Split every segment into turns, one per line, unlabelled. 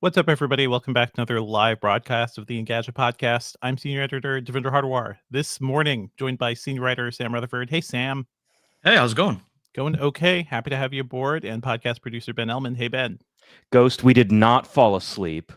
What's up, everybody? Welcome back to another live broadcast of the Engadget Podcast. I'm Senior Editor Devindra. This morning, joined by Senior Writer Sam Rutherford. Hey, Sam.
Hey, how's it going?
Going okay. Happy to have you aboard. And podcast producer Ben Ellman. Hey, Ben.
Ghost, we did not fall asleep.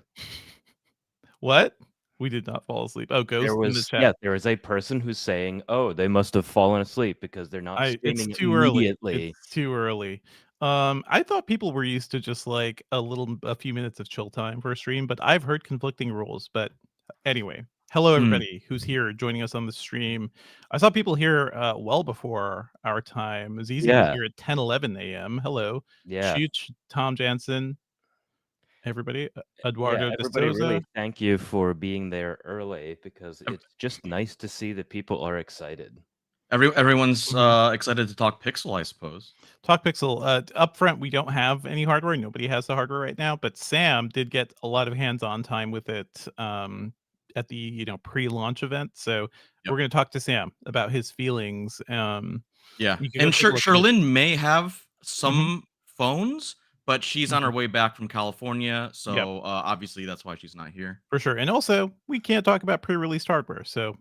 What? We did not fall asleep. Oh, Ghost in the chat.
There is a person who's saying, "Oh, they must have fallen asleep because they're not streaming
It's too
immediately."
early. It's too early. I thought people were used to just like a few minutes of chill time for a stream, but I've heard conflicting rules. But anyway, hello everybody who's here joining us on the stream. I saw people here well before our time. Zizi was here at 10:11 a.m. Hello,
Yeah.
Chooch, Tom Jansen, everybody, Eduardo de
everybody
Souza.
really thank you for being there early because it's just nice to see that people are excited.
Everyone's excited to talk Pixel, I suppose.
Talk Pixel. Up front, we don't have any hardware. Nobody has the hardware right now, but Sam did get a lot of hands-on time with it at the pre-launch event. So we're going to talk to Sam about his feelings.
Yeah, and Sherlyn may have some phones, but she's on her way back from California, so obviously that's why she's not here.
For sure. And also, we can't talk about pre-released hardware, so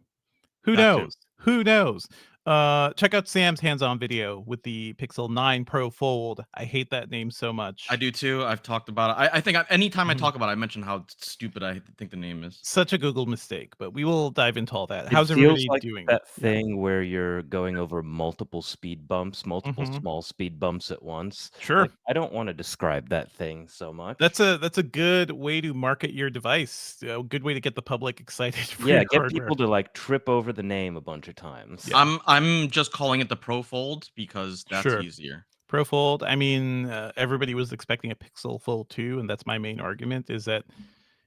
who knows? Who knows? Check out Sam's hands-on video with the Pixel 9 Pro Fold. I hate that name so much.
I do too. I've talked about it. I think anytime I talk about it, I mention how stupid I think the name is.
Such a Google mistake, but we will dive into all that. How's everybody doing?
That thing where you're going over multiple speed bumps, multiple small speed bumps at once.
Sure.
I don't want to describe that thing so much.
That's a good way to market your device. A good way to get the public excited for your
get
hardware.
people to like trip over the name a bunch of times.
Yeah. I'm just calling it the Pro Fold because that's easier.
Pro Fold. I mean, everybody was expecting a Pixel Fold 2, and that's my main argument is that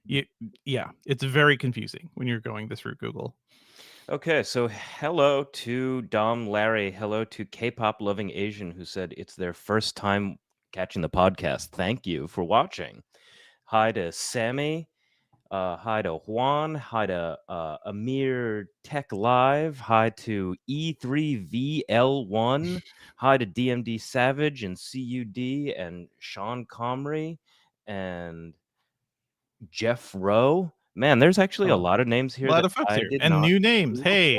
it's very confusing when you're going this route, Google.
Okay, so hello to Dom Larry. Hello to K-pop loving Asian who said it's their first time catching the podcast. Thank you for watching. Hi to Sammy. Hi to Juan. Hi to Amir Tech Live. Hi to E3VL1. Hi to DMD Savage and CUD and Sean Comrie and Jeff Rowe. Man, there's actually a lot of names here.
A lot of folks here and new names. Hey,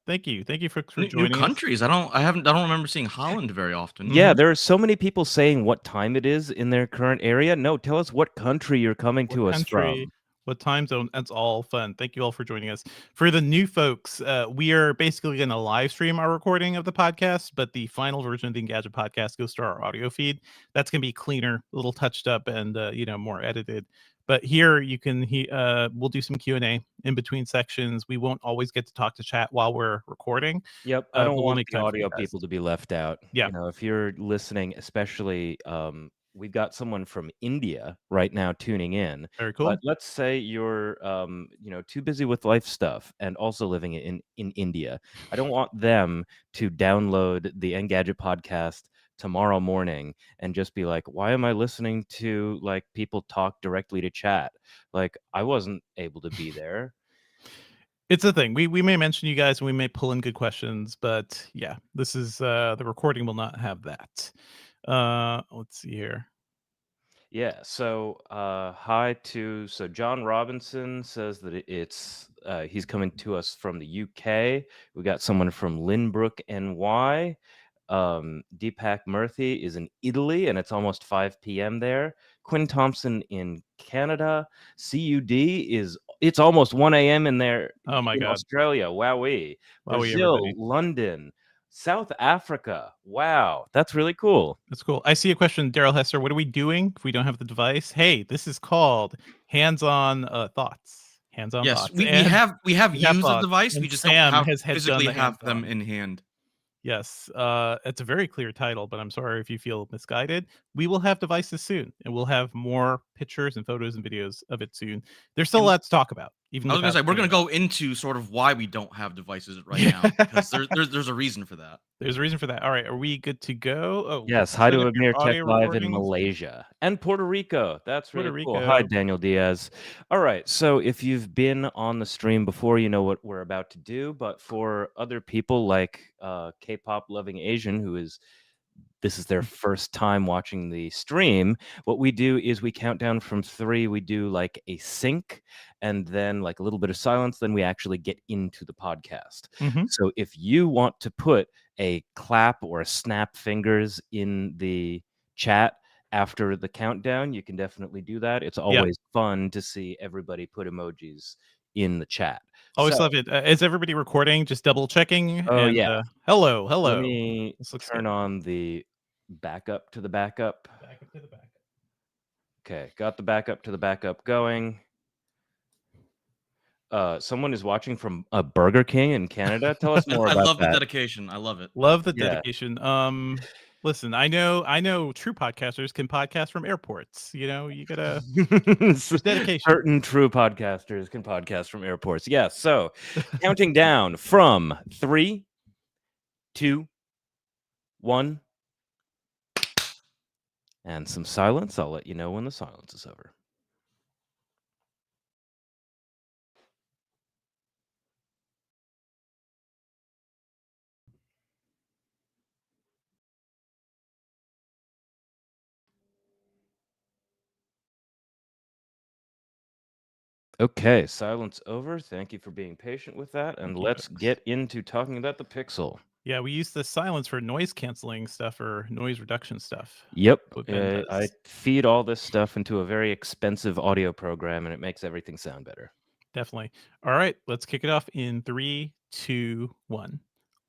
thank you for joining.
New countries. I don't remember seeing Holland very often.
Yeah, there are so many people saying what time it is in their current area. No, tell us what country you're coming to us from.
What time zone? That's all fun. Thank you all for joining us. For the new folks, we are basically going to live stream our recording of the podcast, but the final version of the Engadget Podcast goes to our audio feed. That's going to be cleaner, a little touched up, and more edited. But here you can we'll do some Q&A in between sections. We won't always get to talk to chat while we're recording.
Yep, I don't want the audio people to be left out.
Yeah,
if you're listening, especially. We've got someone from India right now tuning in.
Very cool.
But let's say you're, too busy with life stuff and also living in India. I don't want them to download the Engadget podcast tomorrow morning and just be like, why am I listening to like people talk directly to chat? Like I wasn't able to be there.
It's a thing. We may mention you guys and we may pull in good questions, but yeah, this is the recording will not have that. Let's see here.
Yeah, so so John Robinson says that it's he's coming to us from the UK. We got someone from Lynbrook, NY. Deepak Murthy is in Italy and it's almost 5 p.m. there. Quinn Thompson in Canada. CUD it's almost 1 a.m. in there.
Oh my God.
Australia. Wowee. Brazil, everybody. London. South Africa. Wow, that's really cool.
That's cool. I see a question, Daryl Hester. What are we doing if we don't have the device? Hey, this is called hands-on thoughts. Hands-on thoughts.
Yes, we have used the device. We just don't physically have them in hand.
Yes, it's a very clear title, but I'm sorry if you feel misguided. We will have devices soon, and we'll have more pictures and photos and videos of it soon. There's still a lot to talk about. Even
I was going to say, we're going to go into sort of why we don't have devices right now, because there's a reason for that.
There's a reason for that. All right, are we good to go? Oh,
yes. Hi to Amir Tech Live in Malaysia and Puerto Rico. That's really cool. Hi, Daniel Diaz. All right, so if you've been on the stream before, you know what we're about to do. But for other people like K-pop loving Asian, who is this is their first time watching the stream, what we do is we count down from 3. We do like a sync and then like a little bit of silence. Then we actually get into the podcast. So if you want to put a clap or a snap fingers in the chat after the countdown, you can definitely do that. It's always fun to see everybody put emojis in the chat.
Always love it. Is everybody recording? Just double checking.
Oh,
and
yeah.
Hello.
Let me turn
good.
on the backup to the backup.
Backup to the backup.
Okay, got the backup to the backup going. Someone is watching from a Burger King in Canada. Tell us more about that.
I love the dedication. I love it.
Love the dedication. Listen, I know true podcasters can podcast from airports. You know, you gotta dedication.
Certain true podcasters can podcast from airports. Yeah. So counting down from 3, 2, 1. And some silence. I'll let you know when the silence is over. Okay, silence over. Thank you for being patient with that. And let's get into talking about the Pixel.
Yeah, we use the silence for noise canceling stuff or noise reduction stuff.
Yep. I feed all this stuff into a very expensive audio program, and it makes everything sound better.
Definitely. All right, let's kick it off in 3, 2, 1.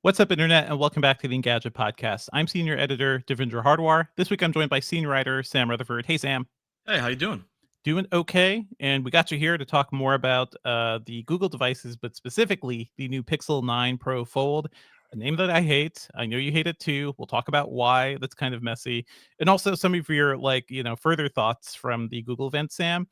What's up, Internet, and welcome back to the Engadget Podcast. I'm Senior Editor Devindra Hardwar. This week I'm joined by Senior Writer Sam Rutherford. Hey, Sam.
Hey, how you doing?
Doing okay, and we got you here to talk more about the Google devices, but specifically the new Pixel 9 Pro Fold, a name that I hate. I know you hate it too. We'll talk about why that's kind of messy, and also some of your further thoughts from the Google event, Sam.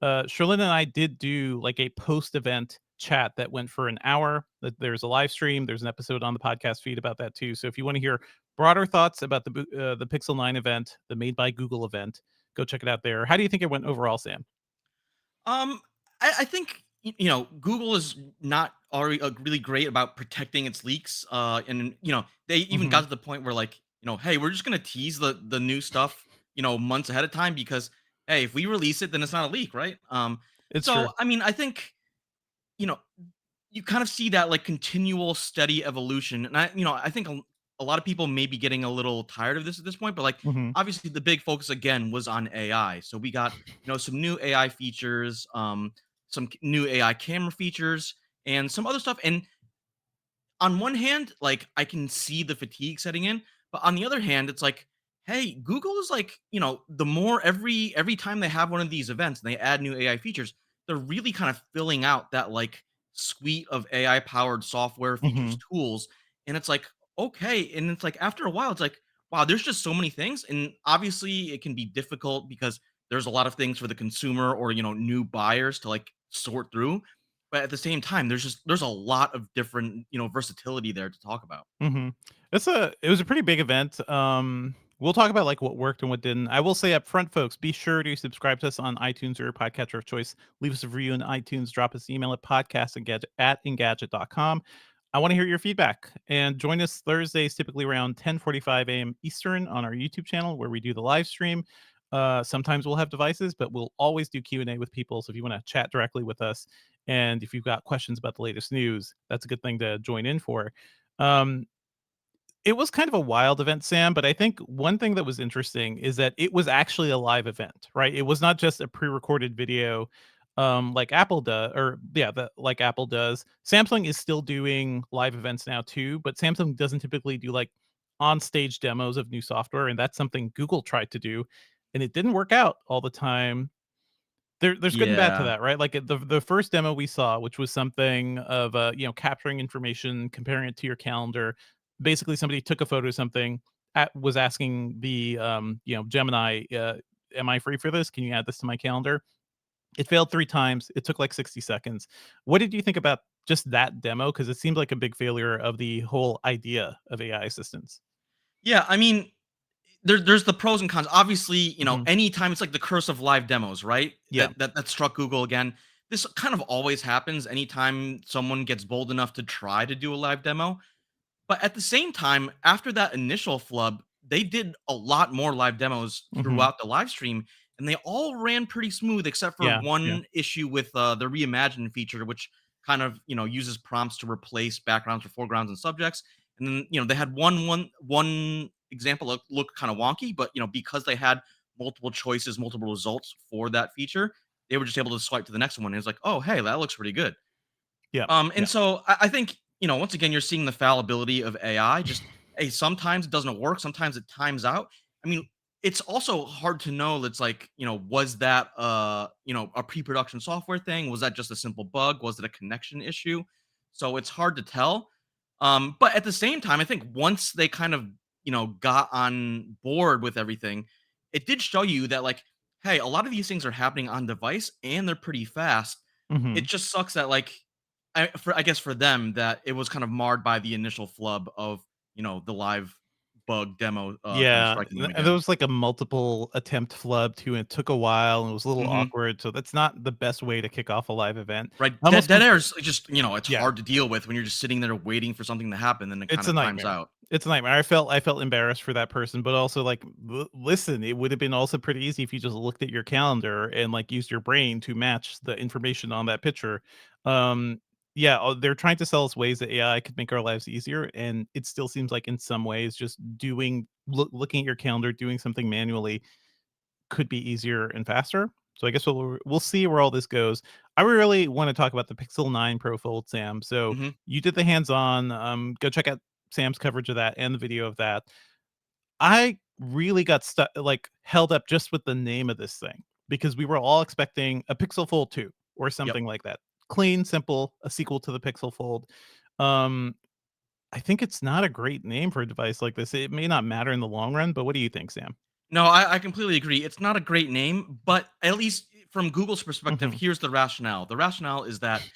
Sherlyn and I did do like a post-event chat that went for an hour. There's a live stream. There's an episode on the podcast feed about that too. So if you want to hear broader thoughts about the Pixel 9 event, the Made by Google event, go check it out there. How do you think it went overall, Sam?
I think Google is not already really great about protecting its leaks. And they even got to the point where hey, we're just gonna tease the new stuff months ahead of time because hey, if we release it, then it's not a leak, right?
It's true.
I mean, I think you kind of see that like continual steady evolution, and I think a lot of people may be getting a little tired of this at this point, but obviously the big focus again was on AI. So we got some new AI features, some new AI camera features, and some other stuff. And on one hand, like I can see the fatigue setting in, but on the other hand, it's like, hey, Google is like, the more every time they have one of these events and they add new AI features, they're really kind of filling out that like suite of AI powered software features, tools. And it's like, okay. And it's like after a while, it's like, wow, there's just so many things. And obviously it can be difficult because there's a lot of things for the consumer or new buyers to like sort through. But at the same time, there's a lot of different, versatility there to talk about.
It was a pretty big event. We'll talk about like what worked and what didn't. I will say up front, folks, be sure to subscribe to us on iTunes or your podcatcher of choice. Leave us a review on iTunes. Drop us an email at podcast@engadget.com. I want to hear your feedback, and join us Thursdays, typically around 10:45 a.m. Eastern, on our YouTube channel where we do the live stream. Sometimes we'll have devices, but we'll always do Q&A with people. So if you want to chat directly with us, and if you've got questions about the latest news, that's a good thing to join in for. It was kind of a wild event, Sam, but I think one thing that was interesting is that it was actually a live event, right? It was not just a pre-recorded video, like Apple does, like Apple does. Samsung is still doing live events now too, but Samsung doesn't typically do like on-stage demos of new software, and that's something Google tried to do, and it didn't work out all the time. There's good and bad to that, right? Like the first demo we saw, which was something of capturing information, comparing it to your calendar. Basically, somebody took a photo of something, was asking the Gemini, "Am I free for this? Can you add this to my calendar?" It failed 3 times. It took like 60 seconds. What did you think about just that demo? Because it seemed like a big failure of the whole idea of AI assistants.
Yeah, I mean, there's the pros and cons. Obviously, anytime it's like the curse of live demos, right?
Yeah.
That struck Google again. This kind of always happens anytime someone gets bold enough to try to do a live demo. But at the same time, after that initial flub, they did a lot more live demos
Mhm.
throughout the live stream, and they all ran pretty smooth except for
Yeah, yeah.
one issue with the reimagine feature, which kind of uses prompts to replace backgrounds or foregrounds and subjects. And then they had one example look kind of wonky, but because they had multiple choices, multiple results for that feature, they were just able to swipe to the next one. And it's like, oh, hey, that looks pretty good.
Yeah,
And
yeah.
so I think, once again, you're seeing the fallibility of AI. Just, hey, sometimes it doesn't work, sometimes it times out. I mean, it's also hard to know. It's like, was that a pre-production software thing? Was that just a simple bug? Was it a connection issue? So it's hard to tell. But at the same time, I think once they kind of, got on board with everything, it did show you that, like, hey, a lot of these things are happening on device and they're pretty fast. It
Mhm.
just sucks that, like, I guess for them that it was kind of marred by the initial flub of, the live bug demo, kind of
Yeah,
striking them
and there
again.
was, like, a multiple attempt flub too, and it took a while, and it was a little
Mhm.
awkward, so that's not the best way to kick off a live event.
Right. Dead
Almost
dead
feels
air is just, it's
yeah.
hard to deal with when you're just sitting there waiting for something to happen, then it
It's
kinda
a
times
nightmare.
out.
It's a nightmare. I felt embarrassed for that person, but also, like, listen, it would have been also pretty easy if you just looked at your calendar and, like, used your brain to match the information on that picture. Um, yeah, they're trying to sell us ways that AI could make our lives easier, and it still seems like in some ways just looking at your calendar, doing something manually could be easier and faster. So I guess we'll see where all this goes. I really want to talk about the Pixel 9 Pro Fold, Sam. So
Mhm.
you did the hands-on. Go check out Sam's coverage of that and the video of that. I really got stuck, like held up just with the name of this thing because we were all expecting a Pixel Fold 2 or
Yep.
something like that. Clean, simple, a sequel to the Pixel Fold. Um, I think it's not a great name for a device like this. It may not matter in the long run, but what do you think, Sam?
No, I completely agree. It's not a great name, but at least from Google's perspective,
Hmm.
here's the rationale. The rationale is that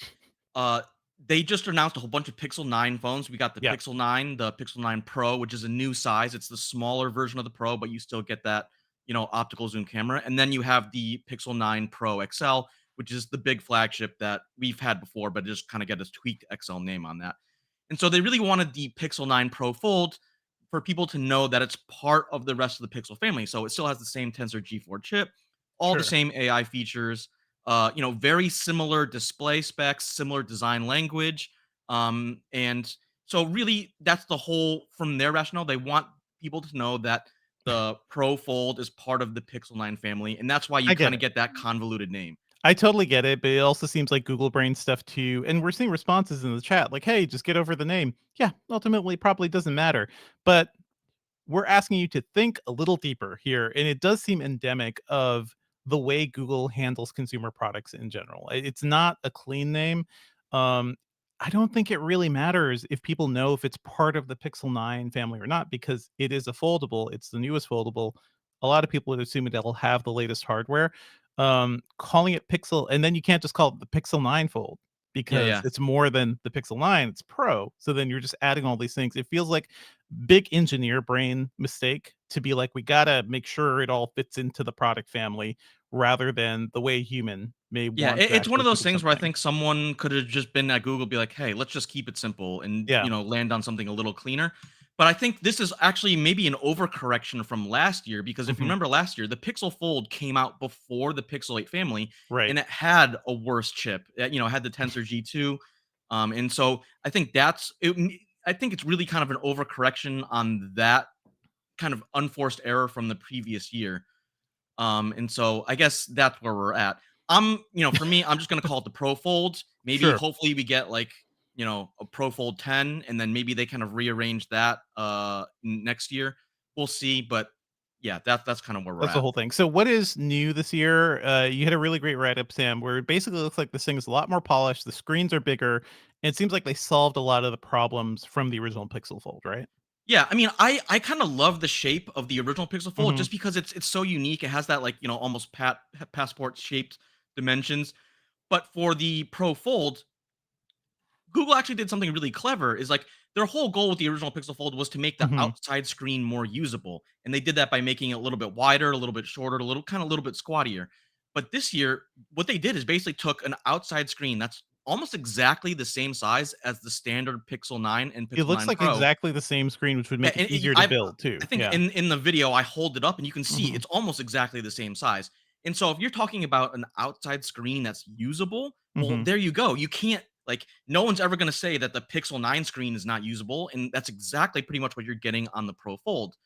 Uh, they just announced a whole bunch of Pixel 9 phones. We got the
Yeah,
Pixel 9, the Pixel 9 Pro, which is a new size. It's the smaller version of the Pro, but you still get that, optical zoom camera. And then you have the Pixel 9 Pro XL, which is the big flagship that we've had before, but just kind of get a tweaked XL name on that. And so they really wanted the Pixel 9 Pro Fold for people to know that it's part of the rest of the Pixel family. So it still has the same Tensor G4 chip, all the
sure.
same AI features, very similar display specs, similar design language. And so really that's the whole from their rationale. They want people to know that the Pro Fold is part of the Pixel 9 family, and that's why you
I get
kind of
it.
get that convoluted name.
I totally get it, but it also seems like Google Brain stuff too. And we're seeing responses in the chat like, hey, just get over the name. Yeah, ultimately, probably doesn't matter. But we're asking you to think a little deeper here. And it does seem endemic of the way Google handles consumer products in general. It's not a clean name. Um, I don't think it really matters if people know if it's part of the Pixel 9 family or not, because it is a foldable. It's the newest foldable. A lot of people would assume it'll have the latest hardware. Calling it Pixel, and then you can't just call it the Pixel 9 Fold
Yeah,
because
yeah.
it's more than the Pixel 9, it's Pro. So then you're just adding all these things. It feels like big engineer brain mistake to be like, we gotta make sure it all fits into the product family rather than the way a human may
Yeah,
want to
it's one
actually
of
think
those
of
things where I
something.
think someone could have just been at Google, be like, "Hey, let's just keep it simple and
Yeah.
land on something a little cleaner." But I think this is actually maybe an overcorrection from last year because if you
Mhm.
remember last year, the Pixel Fold came out before the Pixel 8 family,
Right.
and it had a worse chip. It had the Tensor G2, and so I think that's it. I think it's really kind of an overcorrection on that kind of unforced error from the previous year. And so I guess that's where we're at. For me, I'm just gonna call it the Pro Fold. Maybe
Sure.
hopefully we get like, a Pro Fold 10, and then maybe they kind of rearrange that next year. We'll see. But yeah, that's kind of where we're
That's the
at.
whole thing. So what is new this year? You had a really great write-up, Sam, where it basically looks like this thing is a lot more polished, the screens are bigger, and it seems like they solved a lot of the problems from the original Pixel Fold, right?
Yeah, I mean, I kind of love the shape of the original Pixel Fold
Mhm.
just because it's so unique. It has that, like, almost passport shaped dimensions. But for the Pro Fold, Google actually did something really clever. Is like their whole goal with the original Pixel Fold was to make the
Mhm.
outside screen more usable, and they did that by making it a little bit wider, a little bit shorter, a little bit squattier. But this year, what they did is basically took an outside screen that's almost exactly the same size as the standard Pixel 9 and
It
Pixel
looks
9
like
Pro.
exactly the same screen, which would
Yeah,
make it
and
easier to build too.
I think
Yeah.
in the video I hold it up and you can see
Mhm.
it's almost exactly the same size. And so if you're talking about an outside screen that's usable, well,
Mhm.
there you go. You can't like no one's ever going to say that the Pixel 9 screen is not usable, and that's exactly pretty much what you're getting on the Pro Fold.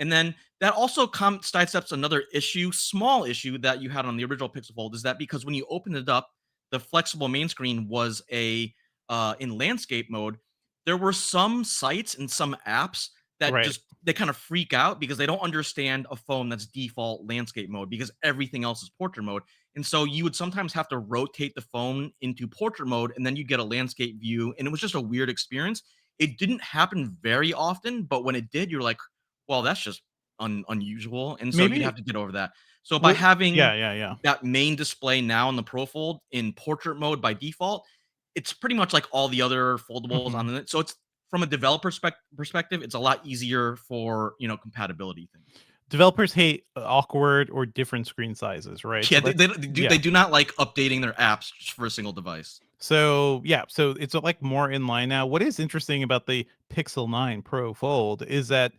And then that also sidesteps another issue, small issue that you had on the original Pixel Fold, is that because when you opened it up, the flexible main screen was in landscape mode. There were some sites and some apps that
Right.
just they kind of freak out because they don't understand a phone that's default landscape mode because everything else is portrait mode. And so you would sometimes have to rotate the phone into portrait mode and then you get a landscape view. And it was just a weird experience. It didn't happen very often, but when it did, you're like, well, that's just unusual, and so you'd
Maybe
have to get over that. So by
what
having
yeah.
that main display now in the Pro Fold in portrait mode by default, it's pretty much like all the other foldables
Mhm.
on it. So it's from a developer perspective, it's a lot easier for compatibility things.
Developers hate awkward or different screen sizes, right?
Yeah,
So
they do not like updating their apps just for a single device.
So yeah, so it's like more in line now. What is interesting about the Pixel 9 Pro Fold is that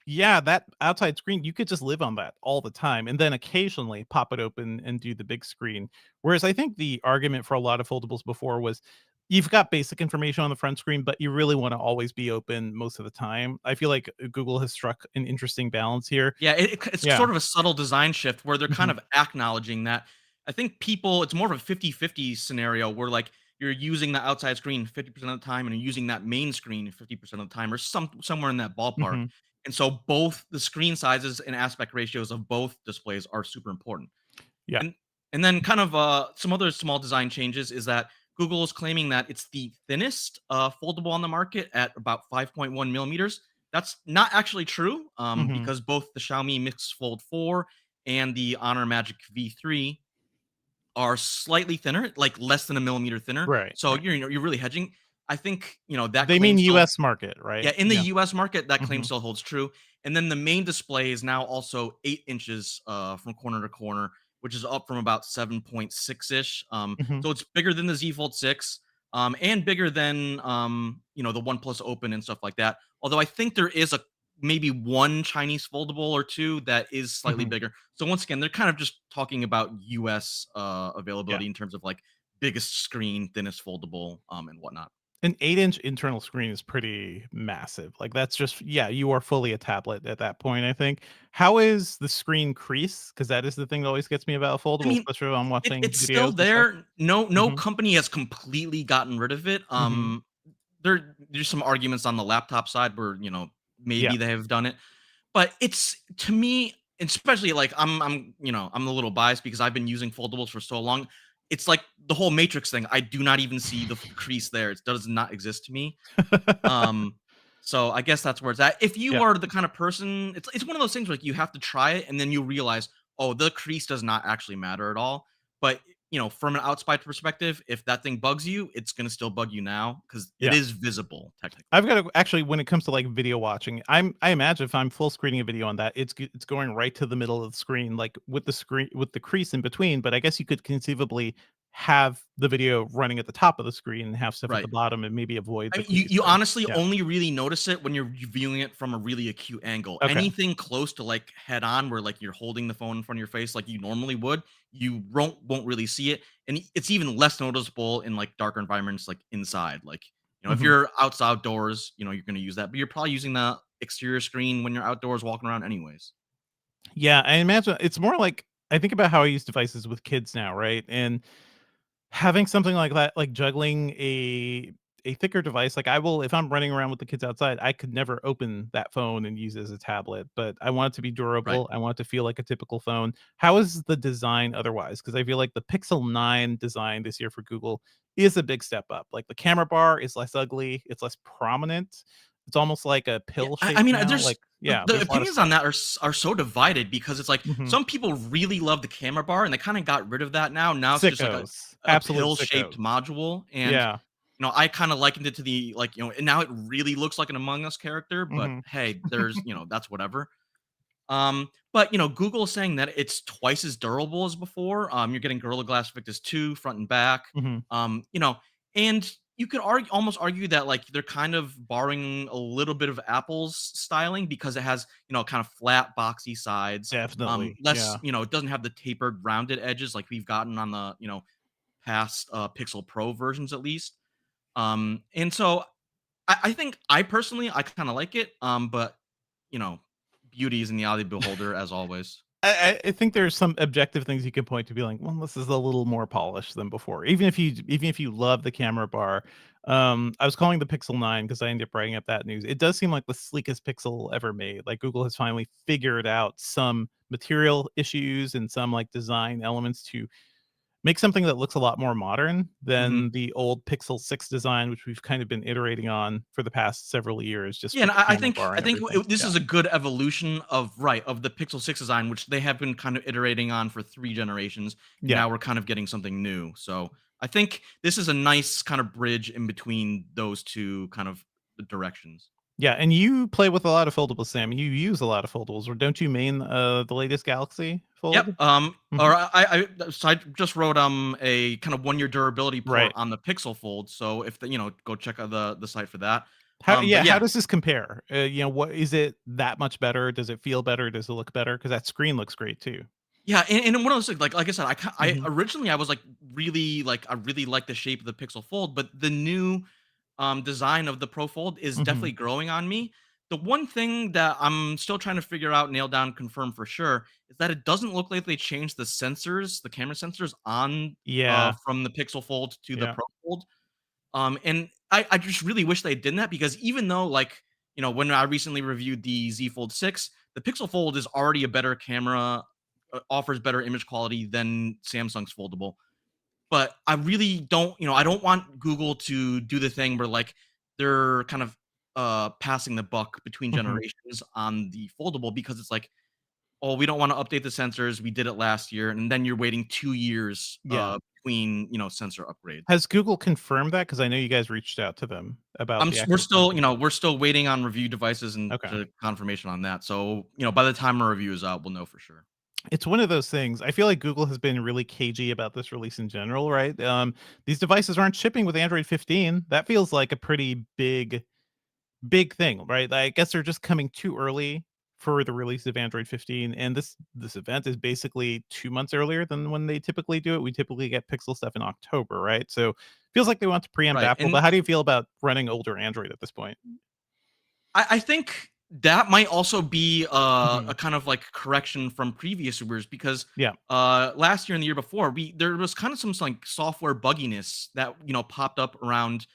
yeah, that outside screen, you could just live on that all the time and then occasionally pop it open and do the big screen. Whereas I think the argument for a lot of foldables before was you've got basic information on the front screen, but you really want to always be open most of the time. I feel like Google has struck an interesting balance here.
Yeah, it's
Yeah.
sort of a subtle design shift where they're kind
Mhm.
of acknowledging that. I think people, it's more of a 50-50 scenario where like you're using the outside screen 50% of the time and you're using that main screen 50% of the time or somewhere in that ballpark.
Mhm.
And so both the screen sizes and aspect ratios of both displays are super important.
Yeah.
And and then kind of some other small design changes is that Google is claiming that it's the thinnest foldable on the market at about 5.1 millimeters. That's not actually true
Mhm.
because both the Xiaomi Mix Fold 4 and the Honor Magic V3 are slightly thinner, like less than a millimeter thinner.
Right,
So
right.
you're really hedging. I think that
They
claim
mean
still,
US market, right?
yeah, in the
Yeah.
US market, that claim
Mhm.
still holds true. And then the main display is now also 8 inches from corner to corner, which is up from about 7.6 ish.
Mhm.
So it's bigger than the Z Fold 6 and bigger than, the OnePlus Open and stuff like that. Although I think there is maybe one Chinese foldable or two that is slightly
Mhm.
bigger. So once again, they're kind of just talking about US
Yeah.
availability in terms of like biggest screen, thinnest foldable, and whatnot.
An 8-inch internal screen is pretty massive. Like, that's just yeah, you are fully a tablet at that point, I think. How is the screen crease? Because that is the thing that always gets me about a
I
foldable,
mean,
especially when I'm watching
it's still
videos and stuff.
there. No
Mhm.
company has completely gotten rid of it.
Mhm.
There's some arguments on the laptop side where,
Yeah.
maybe they have done it. But it's to me, especially like I'm a little biased because I've been using foldables for so long. It's like the whole Matrix thing. I do not even see the crease there. It does not exist to me. Um, so I guess that's where it's at. If you
Yeah.
are the kind of person, it's one of those things where like you have to try it and then you realize, oh, the crease does not actually matter at all. But from an outside perspective, if that thing bugs you, it's gonna still bug you now because it
Yeah.
is visible technically.
I've got to actually when it comes to like video watching, I imagine if I'm full screening a video on that, it's going right to the middle of the screen, like with the screen with the crease in between. But I guess you could conceivably have the video running at the top of the screen and have stuff at the
Right.
bottom and maybe avoid
I
the
mean, you
crease.
you
But
honestly
yeah.
only really notice it when you're viewing it from a really acute angle.
Okay.
Anything close to like head on, where like you're holding the phone in front of your face like you normally would, you won't really see it, and it's even less noticeable in like darker environments, like inside. Like if
Mhm.
you're outdoors, you're gonna use that, but you're probably using the exterior screen when you're outdoors walking around, anyways.
Yeah, I imagine it's more like I think about how I use devices with kids now, right? And having something like that, like juggling a thicker device, like I will if I'm running around with the kids outside, I could never open that phone and use it as a tablet, but I want it to be
Right.
durable. I want it to feel like a typical phone. How is the design otherwise? Because I feel like the Pixel 9 design this year for Google is a big step up. Like the camera bar is less ugly, it's less prominent. It's almost like a
Yeah,
pill
I
shape
mean,
now.
there's
Like, yeah,
the
there's a lot of
opinions on
stuff.
that are so divided because it's like
Mhm.
some people really love the camera bar and they kind of got rid of that now. Now it's just like a,
Sickos.
a
Absolute
pill-shaped
sickos.
module. And
Yeah.
I kind of likened it to the and now it really looks like an Among Us character, but
Mhm.
hey, there's that's whatever. But Google is saying that it's twice as durable as before. You're getting Gorilla Glass Victus 2 front and back.
Mhm.
And you could almost argue that like they're kind of borrowing a little bit of Apple's styling because it has kind of flat, boxy sides.
Definitely.
Less,
Yeah.
it doesn't have the tapered, rounded edges like we've gotten on the past Pixel Pro versions at least. And so I think I personally I kind of like it. But you know, beauty is in the eye of the beholder as always.
I think there's some objective things you can point to be like, well, this is a little more polished than before. Even if you love the camera bar, I was calling the Pixel 9 because I ended up writing up that news. It does seem like the sleekest Pixel ever made. Like Google has finally figured out some material issues and some like design elements to make something that looks a lot more modern
Mhm.
than the old Pixel 6 design, which we've kind of been iterating on for the past several years, just
Yeah,
with
and
the
I
camera
think
bar
I
and
think
everything.
this
Yeah.
is a good evolution of the Pixel 6 design, which they have been kind of iterating on for 3 generations, and
Yeah.
now we're kind of getting something new. So, I think this is a nice kind of bridge in between those 2 kind of directions.
Yeah, and you play with a lot of foldables, Sam. You use a lot of foldables, or don't you main the latest Galaxy
Yep,
fold?
or
Mhm.
so I just wrote, a kind of 1-year durability port
Right.
on the Pixel Fold, so if go check out the site for that.
Yeah,
But
how
yeah.
does this compare? What is it that much better? Does it feel better? Does it look better? Because that screen looks great too.
Yeah, and one of those things, like I said, I
Mhm.
originally I was like I really like the shape of the Pixel Fold, but the new design of the Pro Fold is
Mhm.
definitely growing on me. The one thing that I'm still trying to figure out, nail down, confirm for sure, is that it doesn't look like they changed the sensors, the camera sensors on
Yeah.
from the Pixel Fold to the
Yeah.
Pro Fold. And I just really wish they did that because even though like when I recently reviewed the Z Fold 6, the Pixel Fold is already a better camera, offers better image quality than Samsung's foldable. But I really don't, I don't want Google to do the thing where like they're kind of passing the buck between
Mhm.
generations on the foldable because it's like, oh, we don't want to update the sensors. We did it last year, and then you're waiting 2 years
Yeah.
between sensor upgrades.
Has Google confirmed that? Because I know you guys reached out to them about the
We're
actual
still,
sensor.
we're still waiting on review devices and
Okay.
confirmation on that. So, by the time our review is out, we'll know for sure.
It's one of those things. I feel like Google has been really cagey about this release in general, right? These devices aren't shipping with Android 15. That feels like a pretty big thing, right? I guess they're just coming too early for the release of Android 15, and this event is basically 2 months earlier than when they typically do it. We typically get Pixel stuff in October, right? So feels like they want to preempt
Right.
Apple. But how do you feel about running older Android at this point?
I think that might also be
Mhm.
a kind of like correction from previous years because
Yeah.
last year and the year before there was kind of some like software bugginess that popped up around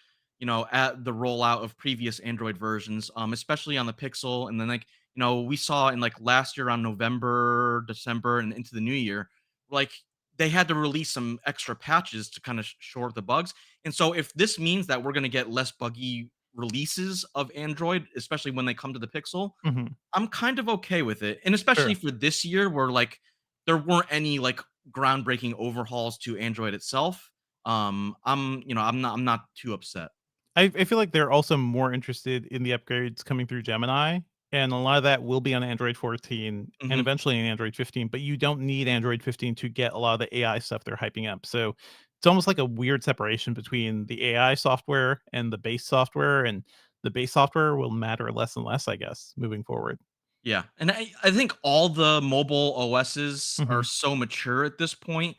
at the rollout of previous Android versions, especially on the Pixel, and then like we saw in like last year on November, December, and into the new year, like they had to release some extra patches to kind of shore up the bugs. And so if this means that we're going to get less buggy releases of Android, especially when they come to the Pixel,
Mhm.
I'm kind of okay with it. And especially
Sure.
for this year where like there weren't any like groundbreaking overhauls to Android itself. I'm not too upset.
I feel like they're also more interested in the upgrades coming through Gemini, and a lot of that will be on Android 14 and
Mhm.
eventually in Android 15, but you don't need Android 15 to get a lot of the AI stuff they're hyping up. So it's almost like a weird separation between the AI software and the base software, and the base software will matter less and less, I guess, moving forward.
Yeah. And I think all the mobile OSs are
Mhm.
so mature at this point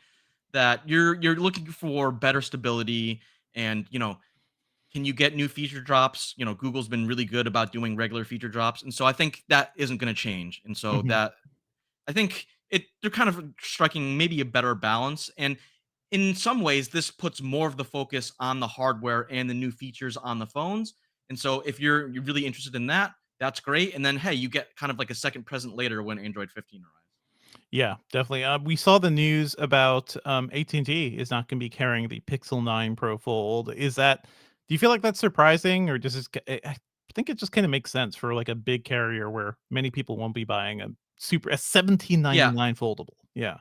that you're looking for better stability and can you get new feature drops? Google's been really good about doing regular feature drops, and so I think that isn't going to change. And so
Mhm.
that I think they're kind of striking maybe a better balance. And in some ways, this puts more of the focus on the hardware and the new features on the phones. And so if you're really interested in that, that's great. And then hey, you get kind of like a second present later when Android 15 arrives.
Yeah, definitely. We saw the news about AT&T is not going to be carrying the Pixel 9 Pro Fold. Do you feel like that's surprising, or does I think it just kind of makes sense for like a big carrier where many people won't be buying a
Yeah,
1799 foldable. Yeah.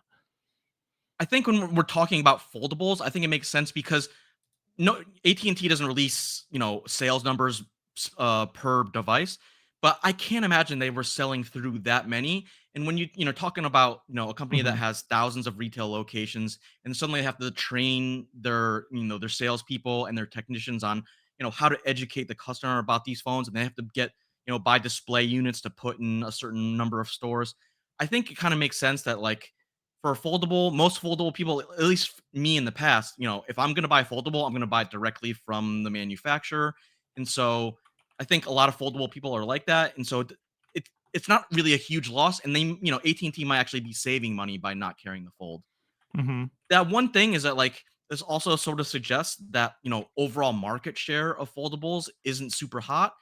I think when we're talking about foldables, I think it makes sense because no AT&T doesn't release, sales numbers per device, but I can't imagine they were selling through that many. And when talking about, a company that
Mhm.
has thousands of retail locations, and suddenly they have to train their salespeople and their technicians on, how to educate the customer about these phones, and they have to get, buy display units to put in a certain number of stores. I think it kind of makes sense that, like, for a foldable, most foldable people, at least me in the past, if I'm going to buy a foldable, I'm going to buy it directly from the manufacturer. And so I think a lot of foldable people are like that. And so it's not really a huge loss. And they, AT&T might actually be saving money by not carrying the fold.
Mhm.
That one thing is that, like, this also sort of suggests that, overall market share of foldables isn't super hot.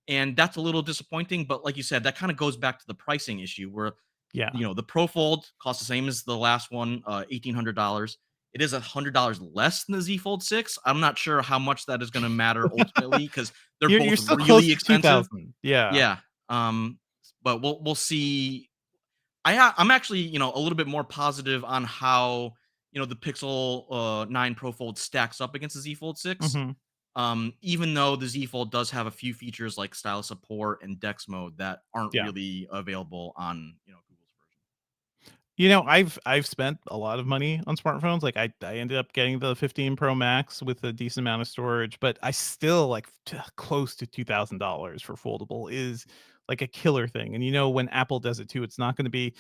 And that's a little disappointing. But like you said, that kind of goes back to the pricing issue where,
Yeah.
the Pro Fold costs the same as the last one, $1,800. It is $100 less than the Z Fold 6. I'm not sure how much that is going to matter ultimately because they're
You're
both
still close
really
to
expensive.
2,000. Yeah.
Yeah. But we'll see. I'm actually, a little bit more positive on how, the Pixel 9 Pro Fold stacks up against the Z Fold 6.
Mhm.
Even though the Z Fold does have a few features like stylus support and Dex mode that aren't
Yeah.
really available on, Google's version.
I've spent a lot of money on smartphones. Like I ended up getting the 15 Pro Max with a decent amount of storage, but I still like close to $2,000 for foldable is like a killer thing. And when Apple does it too, it's not going to be.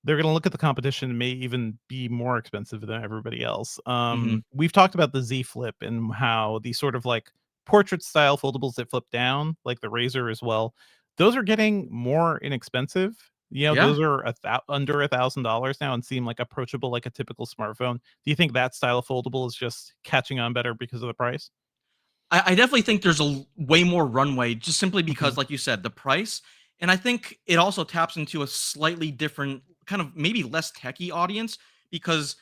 They're going to look at the competition and may even be more expensive than everybody else.
Mhm.
We've talked about the Z Flip and how the sort of like portrait style foldables that flip down, like the Razor as well. Those are getting more inexpensive.
Yeah.
Those are under $1,000 now and seem like approachable like a typical smartphone. Do you think that style of foldable is just catching on better because of the price?
I definitely think there's way more runway just simply because,
Mhm.
like you said, the price. And I think it also taps into a slightly different, kind of maybe less techie audience because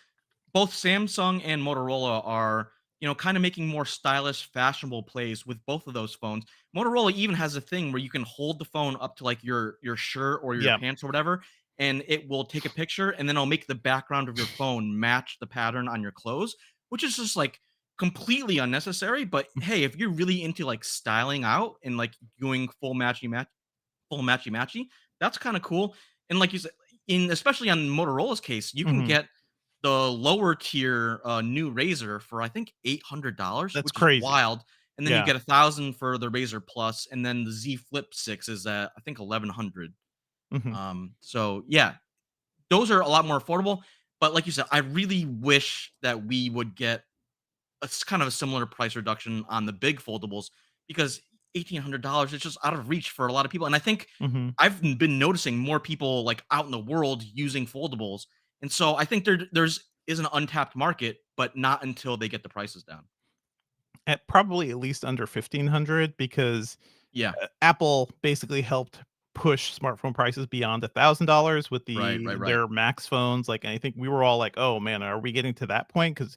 both Samsung and Motorola are, kind of making more stylish, fashionable plays with both of those phones. Motorola even has a thing where you can hold the phone up to like your shirt or your
Yeah.
pants or whatever, and it will take a picture, and then it'll make the background of your phone match the pattern on your clothes, which is just like completely unnecessary. But hey, if you're really into like styling out and like doing full matchy matchy, that's kind of cool. And like you said, in especially on Motorola's case, you can
Mhm.
get the lower tier new Razor for I think $800,
That's
which is
crazy.
wild. And then you
Yeah.
get 1,000 for the Razor Plus, and then the Z Flip 6 is at I think 1,100.
Mhm.
So yeah, those are a lot more affordable. But like you said, I really wish that we would get kind of a similar price reduction on the big foldables because $1,800 is just out of reach for a lot of people. And I think
Mhm.
I've been noticing more people like out in the world using foldables. And so I think there's is an untapped market, but not until they get the prices down.
Probably at least under 1,500 because
Yeah.
Apple basically helped push smartphone prices beyond $1,000 with
Right.
their Max phones. Like, I think we were all like, "Oh man, are we getting to that point?" Because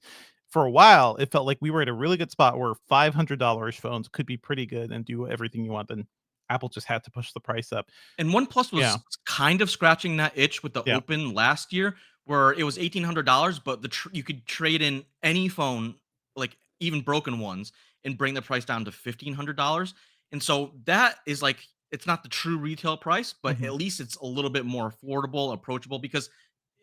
for a while, it felt like we were at a really good spot where $500 phones could be pretty good and do everything you want. And Apple just had to push the price up.
And OnePlus
Yeah,
was kind of scratching that itch with the
yeah,
Open last year, where it was $1,800, but you could trade in any phone, like even broken ones, and bring the price down to $1,500. And so that is like it's not the true retail price, but
mhm,
at least it's a little bit more affordable, approachable. Because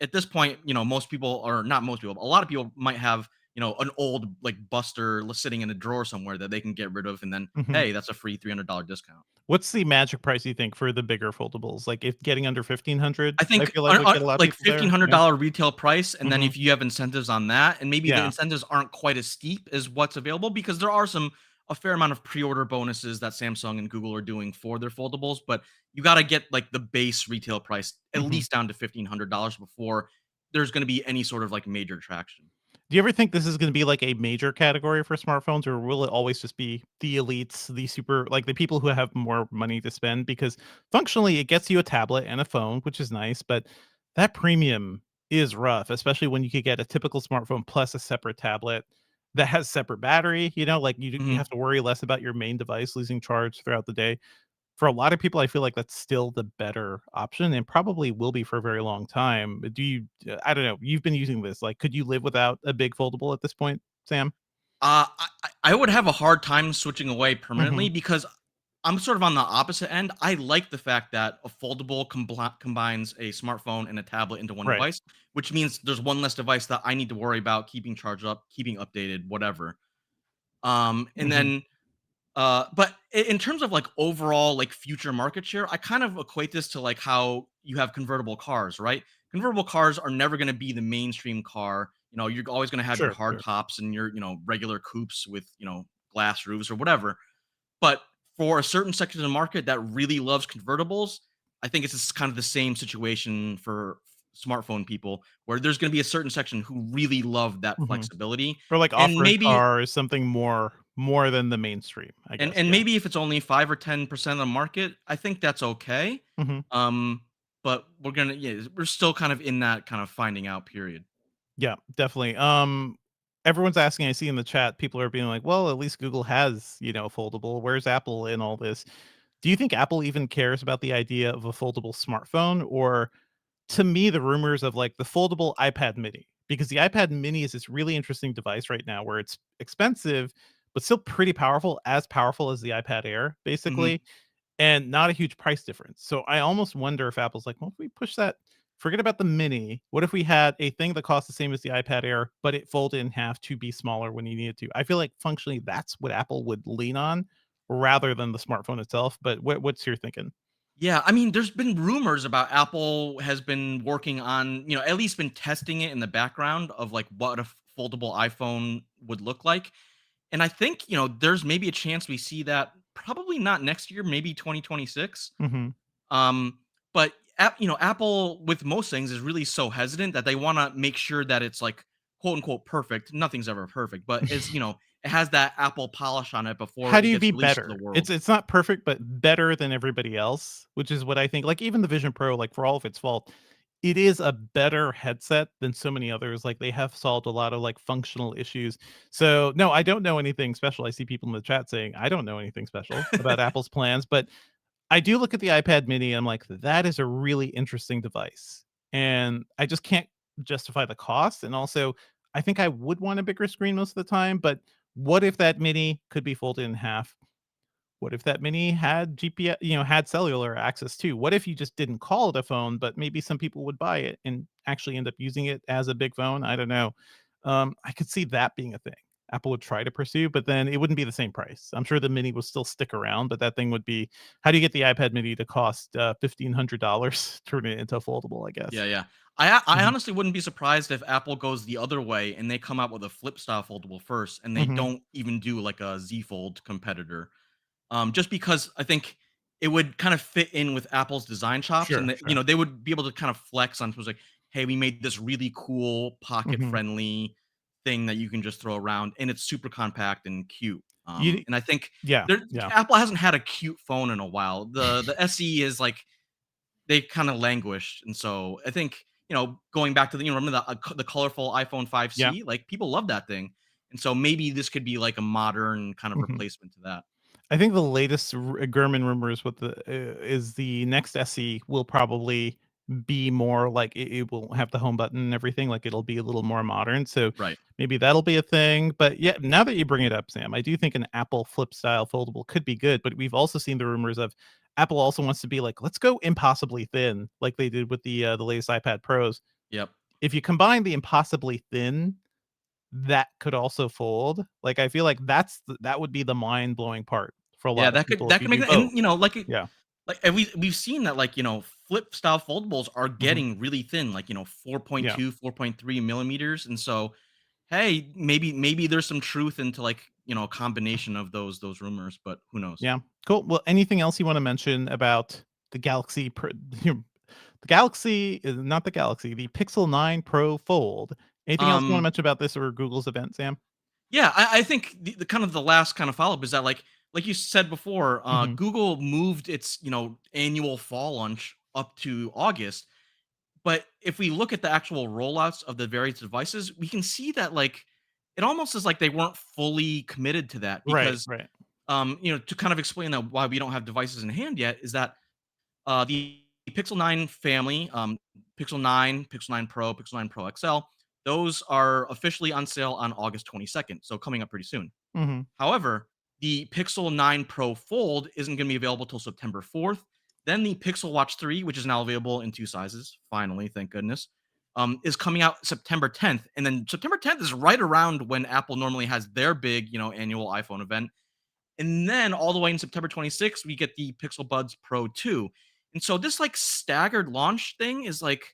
at this point, most people, or not most people, a lot of people might have an old like Buster sitting in a drawer somewhere that they can get rid of, and then
mhm.
hey, that's a free $300 discount.
What's the magic price you think for the bigger foldables? Like, if getting under 1,500,
I
I
think
feel like would get a lot of
like
people there. Yeah.
$1,500 retail price, and then
Mhm.
if you have incentives on that, and maybe the
Yeah.
incentives aren't quite as steep as what's available because there are a fair amount of pre-order bonuses that Samsung and Google are doing for their foldables, but you gotta get like the base retail price at
Mhm.
least down to $1,500 before there's gonna be any sort of like major traction.
Do you ever think this is gonna be, like, a major category for smartphones, or will it always just be the elites, the super like, the people who have more money to spend? Because functionally, it gets you a tablet and a phone, which is nice, but that premium is rough, especially when you could get a typical smartphone plus a separate tablet that has separate battery, like, you
Mhm.
have to worry less about your main device losing charge throughout the day. For a lot of people, I feel like that's still the better option and probably will be for a very long time. Do you I don't know, you've been using this, like, could you live without a big foldable at this point, Sam?
I would have a hard time switching away permanently
Mhm.
because I'm sort of on the opposite end. I like the fact that a foldable combines a smartphone and a tablet into one
Right.
device, which means there's one less device that I need to worry about keeping charged up, keeping updated, whatever. And
Mhm.
then but in terms of like overall like future market share, I kind of equate this to like how you have convertible cars, right? Convertible cars are never going to be the mainstream car. You're always going to have your
Sure,
hard
sure.
tops and your, regular coupes with, glass roofs or whatever. But for a certain section of the market that really loves convertibles, I think it's just kind of the same situation for smartphone people where there's going to be a certain section who really love that
Mhm.
flexibility.
Or like
And
off-road
maybe
cars, something more than the mainstream, I
and
guess,
and
yeah.
maybe if it's only 5 or 10% of the market, I think that's okay.
Mhm.
Um, but we're still kind of in that kind of finding out period.
Yeah, definitely. Everyone's asking, I see in the chat, people are being like, "Well, at least Google has, a foldable. Where's Apple in all this?" Do you think Apple even cares about the idea of a foldable smartphone? Or to me, the rumors of like the foldable iPad mini, because the iPad mini is this really interesting device right now where it's expensive, but still pretty powerful as the iPad Air,
Mhm.
basically, and not a huge price difference. So I almost wonder if Apple's like, well, if we push that, forget about the mini. What if we had a thing that costs the same as the iPad Air, but it folded in half to be smaller when you need it to? I feel like functionally that's what Apple would lean on rather than the smartphone itself. But what's your thinking?
Yeah, I mean, there's been rumors about Apple has been working on, at least been testing it in the background of like what a foldable iPhone would look like. And I think, there's maybe a chance we see that probably not next year, maybe 2026.
Hmm.
Um, but Apple with most things is really so hesitant that they want to make sure that it's like quote unquote perfect. Nothing's ever perfect, but it has that Apple polish on it before
How
it
do you
gets
be
released to the
better?
world.
It's not perfect, but better than everybody else, which is what I think. Like even the Vision Pro, like for all of its fault, it is a better headset than so many others. Like they have solved a lot of like functional issues. So no, I don't know anything special. I see people in the chat saying I don't know anything special about Apple's plans, but I do look at the iPad mini, I'm like, that is a really interesting device. And I just can't justify the cost. And also, I think I would want a bigger screen most of the time, but what if that mini could be folded in half? What if that mini had GPS, had cellular access too? What if you just didn't call it a phone, but maybe some people would buy it and actually end up using it as a big phone? I don't know. I could see that being a thing Apple would try to pursue, but then it wouldn't be the same price. I'm sure the mini will still stick around, but that thing would be, how do you get the iPad mini to cost $1,500? Turn it into a foldable, I guess.
Yeah, yeah. I
Hmm.
honestly wouldn't be surprised if Apple goes the other way and they come out with a flip style foldable first, and they
Hmm.
don't even do like a Z Fold competitor. Just because I think it would kind of fit in with Apple's design chops, and
Sure, sure.
they would be able to kind of flex on was like, hey, we made this really cool pocket
Hmm.
friendly thing that you can just throw around, and it's super compact and cute.
You,
And I think
yeah,
there
yeah.
Apple hasn't had a cute phone in a while. The SE is like they kind of languished, and so I think going back to remember the colorful iPhone
Yeah.
5C, like people love that thing, and so maybe this could be like a modern kind of
Mhm.
replacement to that.
I think the latest Gurman rumors with is the next SE will probably be more like it will have the home button and everything. Like it'll be a little more modern. So
Right.
maybe that'll be a thing. But yeah, now that you bring it up, Sam, I do think an Apple flip style foldable could be good. But we've also seen the rumors of Apple also wants to be like, let's go impossibly thin, like they did with the latest iPad Pros.
Yep.
If you combine the impossibly thin, that could also fold. Like I feel like that would be the mind blowing part for a
Yeah,
lot of people if
that
you
could make
do
it,
both.
and
Yeah.
and we've seen that flip style foldables are
Mhm.
getting really thin, like 4.2,
Yeah.
4.3 millimeters, and so hey, maybe there's some truth into a combination of those rumors, but who knows?
Yeah. Cool. Well, anything else you wanna mention about the Galaxy the Galaxy is not the Galaxy, the Pixel 9 Pro Fold. Anything else you wanna
Um,
mention about this or Google's event, Sam?
Yeah, I think the kind of the last kind of follow-up is that like you said before,
Mhm.
Google moved its, annual fall launch up to August. But if we look at the actual rollouts of the various devices, we can see that it almost is like they weren't fully committed to that
Right,
because
right.
to kind of explain that why we don't have devices in hand yet is that the Pixel 9 family, Pixel 9, Pixel 9 Pro, Pixel 9 Pro XL, those are officially on sale on August 22nd, so coming up pretty soon.
Mhm.
However, the Pixel 9 Pro Fold isn't going to be available till September 4th. Then the Pixel Watch 3, which is now available in 2 sizes, finally, thank goodness, is coming out September 10th. And then September 10th is right around when Apple normally has their big, annual iPhone event. And then all the way in September 26th, we get the Pixel Buds Pro 2. And so this like staggered launch thing is like,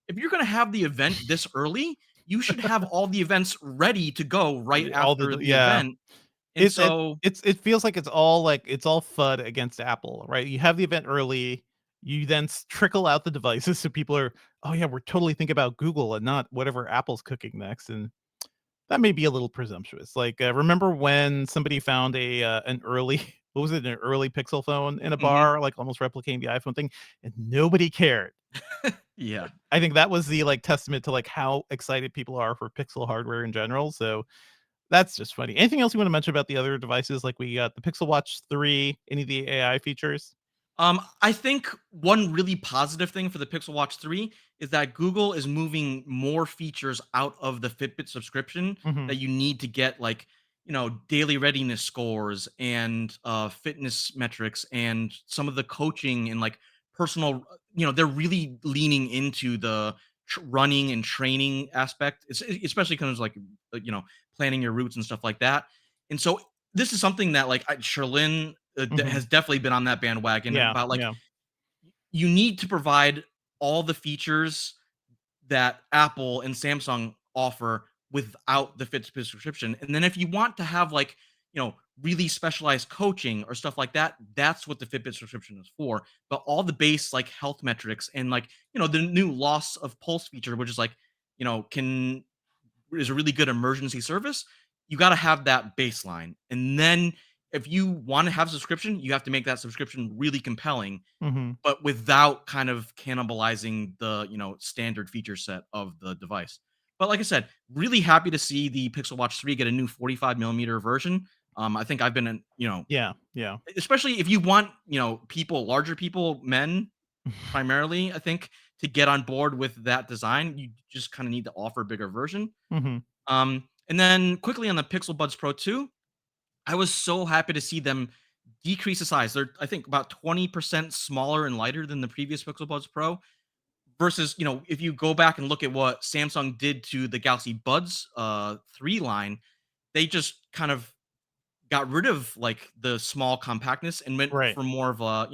if you're going to have the event this early, you should have all the events ready to go right
All
after
the
the
yeah.
event. And
It
so,
it feels like it's all FUD against Apple, right? You have the event early, you then trickle out the devices, so people are, oh yeah, we're totally thinking about Google and not whatever Apple's cooking next, and that may be a little presumptuous. Like, remember when somebody found an early what was it, an early Pixel phone in a
mhm,
bar, like almost replicating the iPhone thing, and nobody cared.
yeah.
I think that was the like testament to like how excited people are for Pixel hardware in general. So that's just funny. Anything else you want to mention about the other devices? Like we got the Pixel Watch 3, any of the AI features?
I think one really positive thing for the Pixel Watch 3 is that Google is moving more features out of the Fitbit subscription
Mhm.
that you need to get, like, daily readiness scores and fitness metrics and some of the coaching and like personal, they're really leaning into the running and training aspect, especially kind of like, planning your routes and stuff like that. And so this is something that like Sherlyn
Mhm.
has definitely been on that bandwagon
Yeah,
about like
yeah.
you need to provide all the features that Apple and Samsung offer without the Fitbit subscription. And then if you want to have like, really specialized coaching or stuff like that, that's what the Fitbit subscription is for. But all the base like health metrics and like, the new loss of pulse feature, which is like, can is a really good emergency service, you got to have that baseline. And then if you want to have a subscription, you have to make that subscription really compelling,
Mhm.
but without kind of cannibalizing the, standard feature set of the device. But like I said, really happy to see the Pixel Watch 3 get a new 45 millimeter version. I think I've been in,
Yeah, yeah.
especially if you want, larger people, men primarily, I think, to get on board with that design, you just kind of need to offer a bigger version.
Mhm.
And then quickly on the Pixel Buds Pro 2, I was so happy to see them decrease the size. They're, I think, about 20% smaller and lighter than the previous Pixel Buds Pro. Versus, if you go back and look at what Samsung did to the Galaxy Buds 3 line, they just kind of got rid of like the small compactness and went
Right.
for more of a,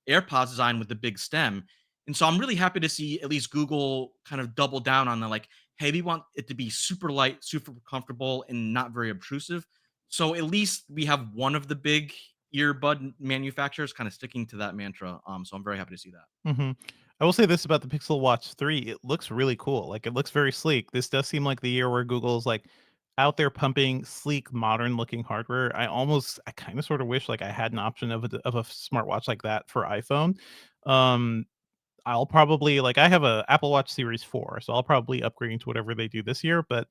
AirPods design with the big stem. And so I'm really happy to see at least Google kind of double down on the like, hey, we want it to be super light, super comfortable, and not very obtrusive. So at least we have one of the big earbud manufacturers kind of sticking to that mantra. So I'm very happy to see that.
Mhm. I will say this about the Pixel Watch 3, it looks really cool. Like, it looks very sleek. This does seem like the year where Google's, like, out there pumping sleek, modern-looking hardware. I kinda sorta wish, like, I had an option of a smartwatch like that for iPhone. Um, I'll probably like, I have a Apple Watch Series 4, so I'll probably upgrade to whatever they do this year, but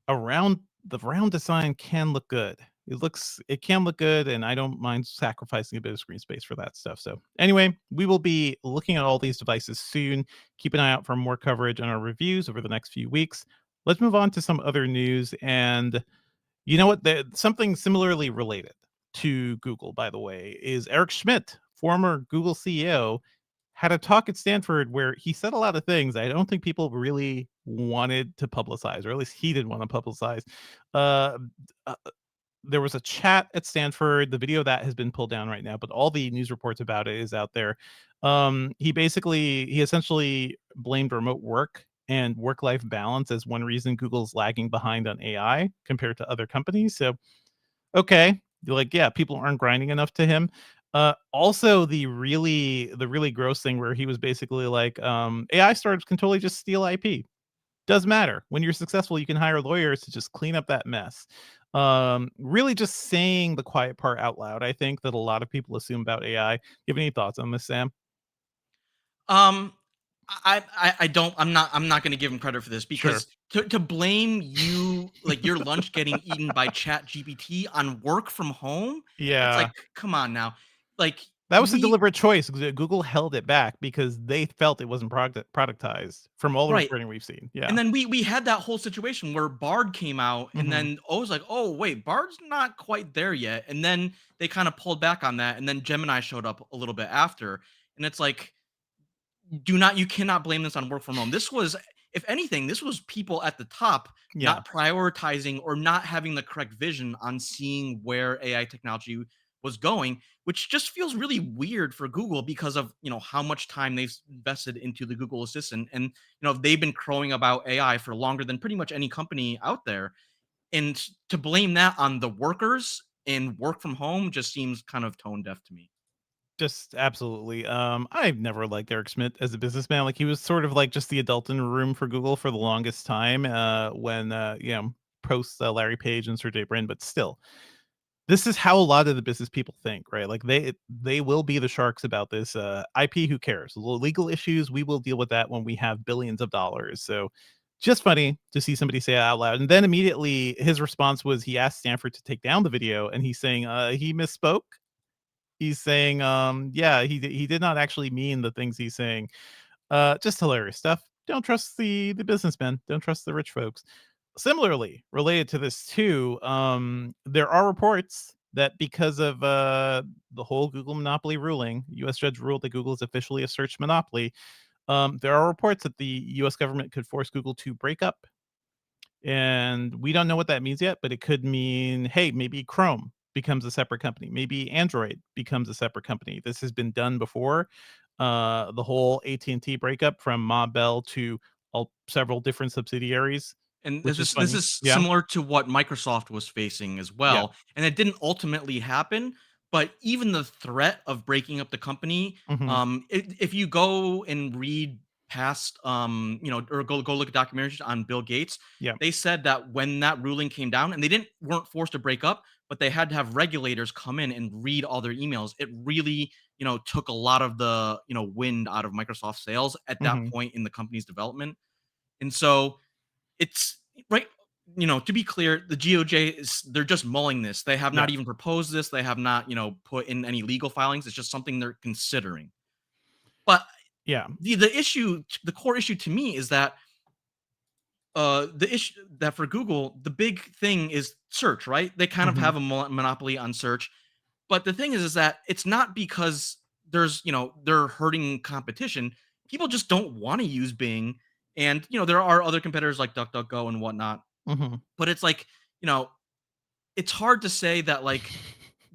the round design can look good. It can look good, and I don't mind sacrificing a bit of screen space for that stuff. So anyway, we will be looking at all these devices soon. Keep an eye out for more coverage on our reviews over the next few weeks. Let's move on to some other news. And you know what? Something similarly related to Google, by the way, is Eric Schmidt, former Google CEO, had a talk at Stanford where he said a lot of things I don't think people really wanted to publicize, or at least he didn't want to publicize. Uh, uh, there was a chat at Stanford. The video of that has been pulled down right now, but all the news reports about it is out there. He essentially blamed remote work and work-life balance as one reason Google's lagging behind on AI compared to other companies. So okay. You're like, yeah, people aren't grinding enough to him. Also the really gross thing where he was basically like, AI startups can totally just steal IP. Doesn't matter. When you're successful, you can hire lawyers to just clean up that mess. Really just saying the quiet part out loud, I think that a lot of people assume about AI. You have any thoughts on this, Sam?
Um, I don't I'm not gonna give him credit for this
Sure.
because to blame you like your lunch getting eaten by Chat GPT on work from home, it's
Yeah.
like, come on now. Like
That was a
we
deliberate choice. Google held it back because they felt it wasn't productized from all the
right.
reporting we've seen.
And
Yeah.
then we had that whole situation where Bard came out, and
Mhm.
then I was like, "Oh, wait, Bard's not quite there yet." And then they kind of pulled back on that, and then Gemini showed up a little bit after. And it's like, you cannot blame this on work from home. This was, if anything, this was people at the top
Yeah.
not prioritizing or not having the correct vision on seeing where AI technology was going, which just feels really weird for Google because of, how much time they've invested into the Google Assistant. And they've been crowing about AI for longer than pretty much any company out there. And to blame that on the workers and work from home just seems kind of tone deaf to me.
Just absolutely. I've never liked Eric Schmidt as a businessman. Like he was sort of like just the adult in the room for Google for the longest time. When post Larry Page and Sergey Brin, but still, this is how a lot of the business people think, right? Like they will be the sharks about this. IP, who cares? Legal issues, we will deal with that when we have billions of dollars. So just funny to see somebody say it out loud. And then immediately his response was he asked Stanford to take down the video, and he's saying he misspoke. He's saying, yeah, he did not actually mean the things he's saying. Just hilarious stuff. Don't trust the businessmen. Don't trust the rich folks. Similarly, related to this too, there are reports that because of the whole Google monopoly ruling, U.S. judge ruled that Google is officially a search monopoly. There are reports that the U.S. government could force Google to break up, and we don't know what that means yet, but it could mean, hey, maybe Chrome becomes a separate company. Maybe Android becomes a separate company. This has been done before. The whole AT&T breakup from Ma Bell to several different subsidiaries,
And
which
this
is
is this
funny.
is
Yeah.
similar to what Microsoft was facing as
Yeah.
well, and it didn't ultimately happen. But even the threat of breaking up the company,
Hmm.
if you go and read past, or go look at documentaries on Bill Gates,
Yeah.
they said that when that ruling came down, and they weren't forced to break up, but they had to have regulators come in and read all their emails. It really, took a lot of the wind out of Microsoft sales at that
Hmm.
point in the company's development, and so it's right. To be clear, the GOJ they're just mulling this. They have
Yeah.
not even proposed this. They have not, put in any legal filings. It's just something they're considering. But
Yeah.
the core issue to me is that the issue that for Google, the big thing is search, right? They kind of
Hmm.
have a monopoly on search. But the thing is that it's not because they're hurting competition. People just don't want to use Bing, and there are other competitors like DuckDuckGo and whatnot.
Hmm.
But it's like, you know, it's hard to say that like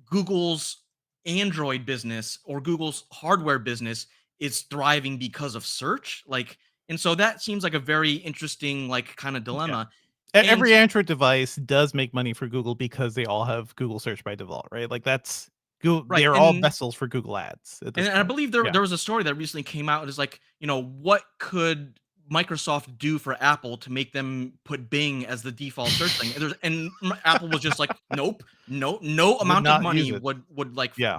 Google's Android business or Google's hardware business is thriving because of search. Like, and so that seems like a very interesting, like, kind of
Yeah.
dilemma. And
Every Android device does make money for Google because they all have Google search by default, right? Like that's Google.
right.
They're all vessels for Google ads at this
And I
point.
believe
Yeah.
there was a story that recently came out. And it's like, what could Microsoft do for Apple to make them put Bing as the default search thing? Apple was just like, nope, no
Would
amount of
not use
money
it.
would like
Yeah.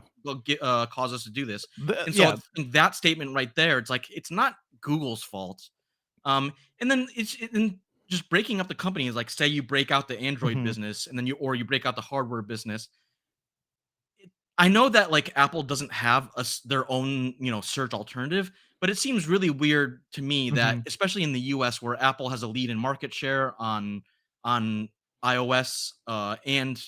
cause us to do this. And so I
Yeah.
think that statement right there, it's like it's not Google's fault. And then and just breaking up the company is like, say you break out the Android
Hmm.
business and then you break out the hardware business. I know that like Apple doesn't have their own, search alternative, but it seems really weird to me that
Hmm.
especially in the US where Apple has a lead in market share on iOS and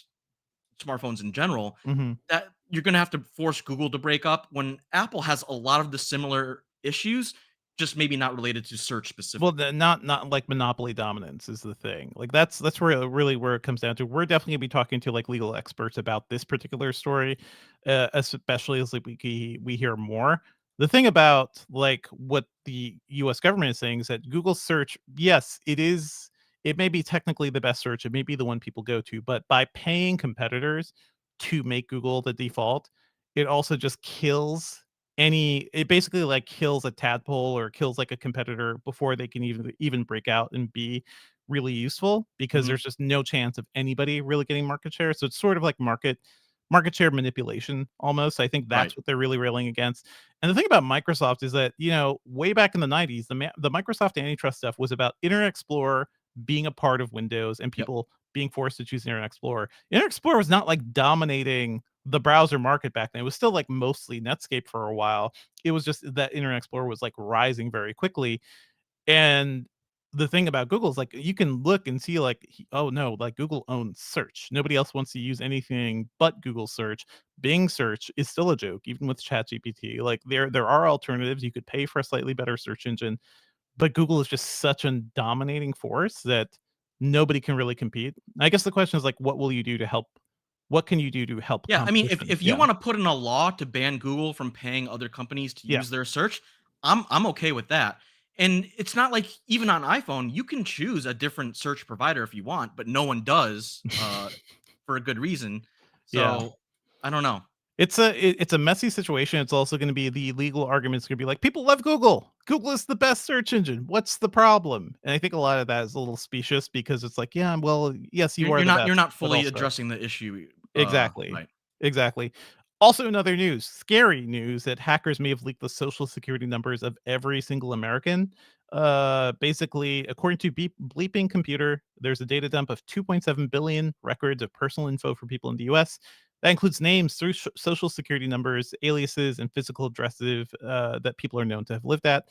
smartphones in general,
Hmm.
that you're going to have to force Google to break up when Apple has a lot of the similar issues, just maybe not related to search
Well,
specifically.
not like monopoly dominance is the thing. Like that's where really where it comes down to. We're definitely gonna be talking to like legal experts about this particular story, especially as like we hear more. The thing about like what the U.S. government is saying is that Google search, yes, it is. It may be technically the best search. It may be the one people go to, but by paying competitors to make Google the default, it also just kills it basically like kills a tadpole or kills like a competitor before they can even break out and be really useful because
Mhm.
there's just no chance of anybody really getting market share. So it's sort of like market share manipulation almost. I think
Right.
that's what they're really railing against. And the thing about Microsoft is that, way back in the 90s, the Microsoft antitrust stuff was about Internet Explorer, being a part of Windows and
Yep.
people being forced to choose Internet Explorer. Internet Explorer was not like dominating the browser market back then. It was still like mostly Netscape for a while. It was just that Internet Explorer was like rising very quickly. And the thing about Google is like you can look and see like oh no, like Google owns search. Nobody else wants to use anything but Google search. Bing search is still a joke, even with ChatGPT. Like there are alternatives. You could pay for a slightly better search engine, but Google is just such a dominating force that nobody can really compete. I guess the question is like, what will you do to help? What can you do to help
Yeah, I mean,
competition?
if you
Yeah,
want to put in a law to ban Google from paying other companies to
yeah.
use their search, I'm okay with that. And it's not like even on iPhone, you can choose a different search provider if you want, but no one does for a good reason.
Yeah.
So I don't know.
It's a messy situation. It's also going to be the legal arguments going to be like people love Google. Google is the best search engine. What's the problem? And I think a lot of that is a little specious because it's like, yeah, well, yes, you
You're,
are
you're
the
not you're
best,
not
but
fully
also
addressing the issue,
exactly.
right?
Exactly. Also, in other news, scary news that hackers may have leaked the social security numbers of every single American. Basically, according to Bleeping Computer, there's a data dump of 2.7 billion records of personal info for people in the US. That includes names through social security numbers, aliases, and physical addresses that people are known to have lived at.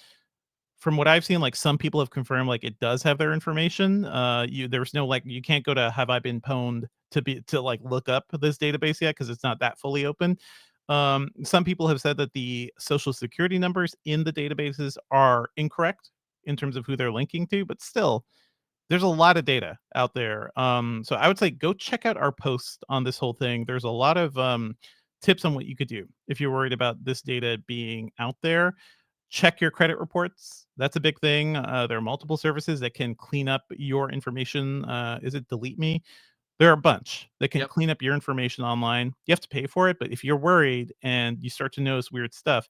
From what I've seen, like some people have confirmed, like it does have their information. There's no like you can't go to Have I Been Pwned to like look up this database yet because it's not that fully open. Some people have said that the social security numbers in the databases are incorrect in terms of who they're linking to, but still, there's a lot of data out there. So I would say go check out our post on this whole thing. There's a lot of tips on what you could do if you're worried about this data being out there. Check your credit reports. That's a big thing. There are multiple services that can clean up your information. Is it Delete Me? There are a bunch that can
Yep.
clean up your information online. You have to pay for it, but if you're worried and you start to notice weird stuff,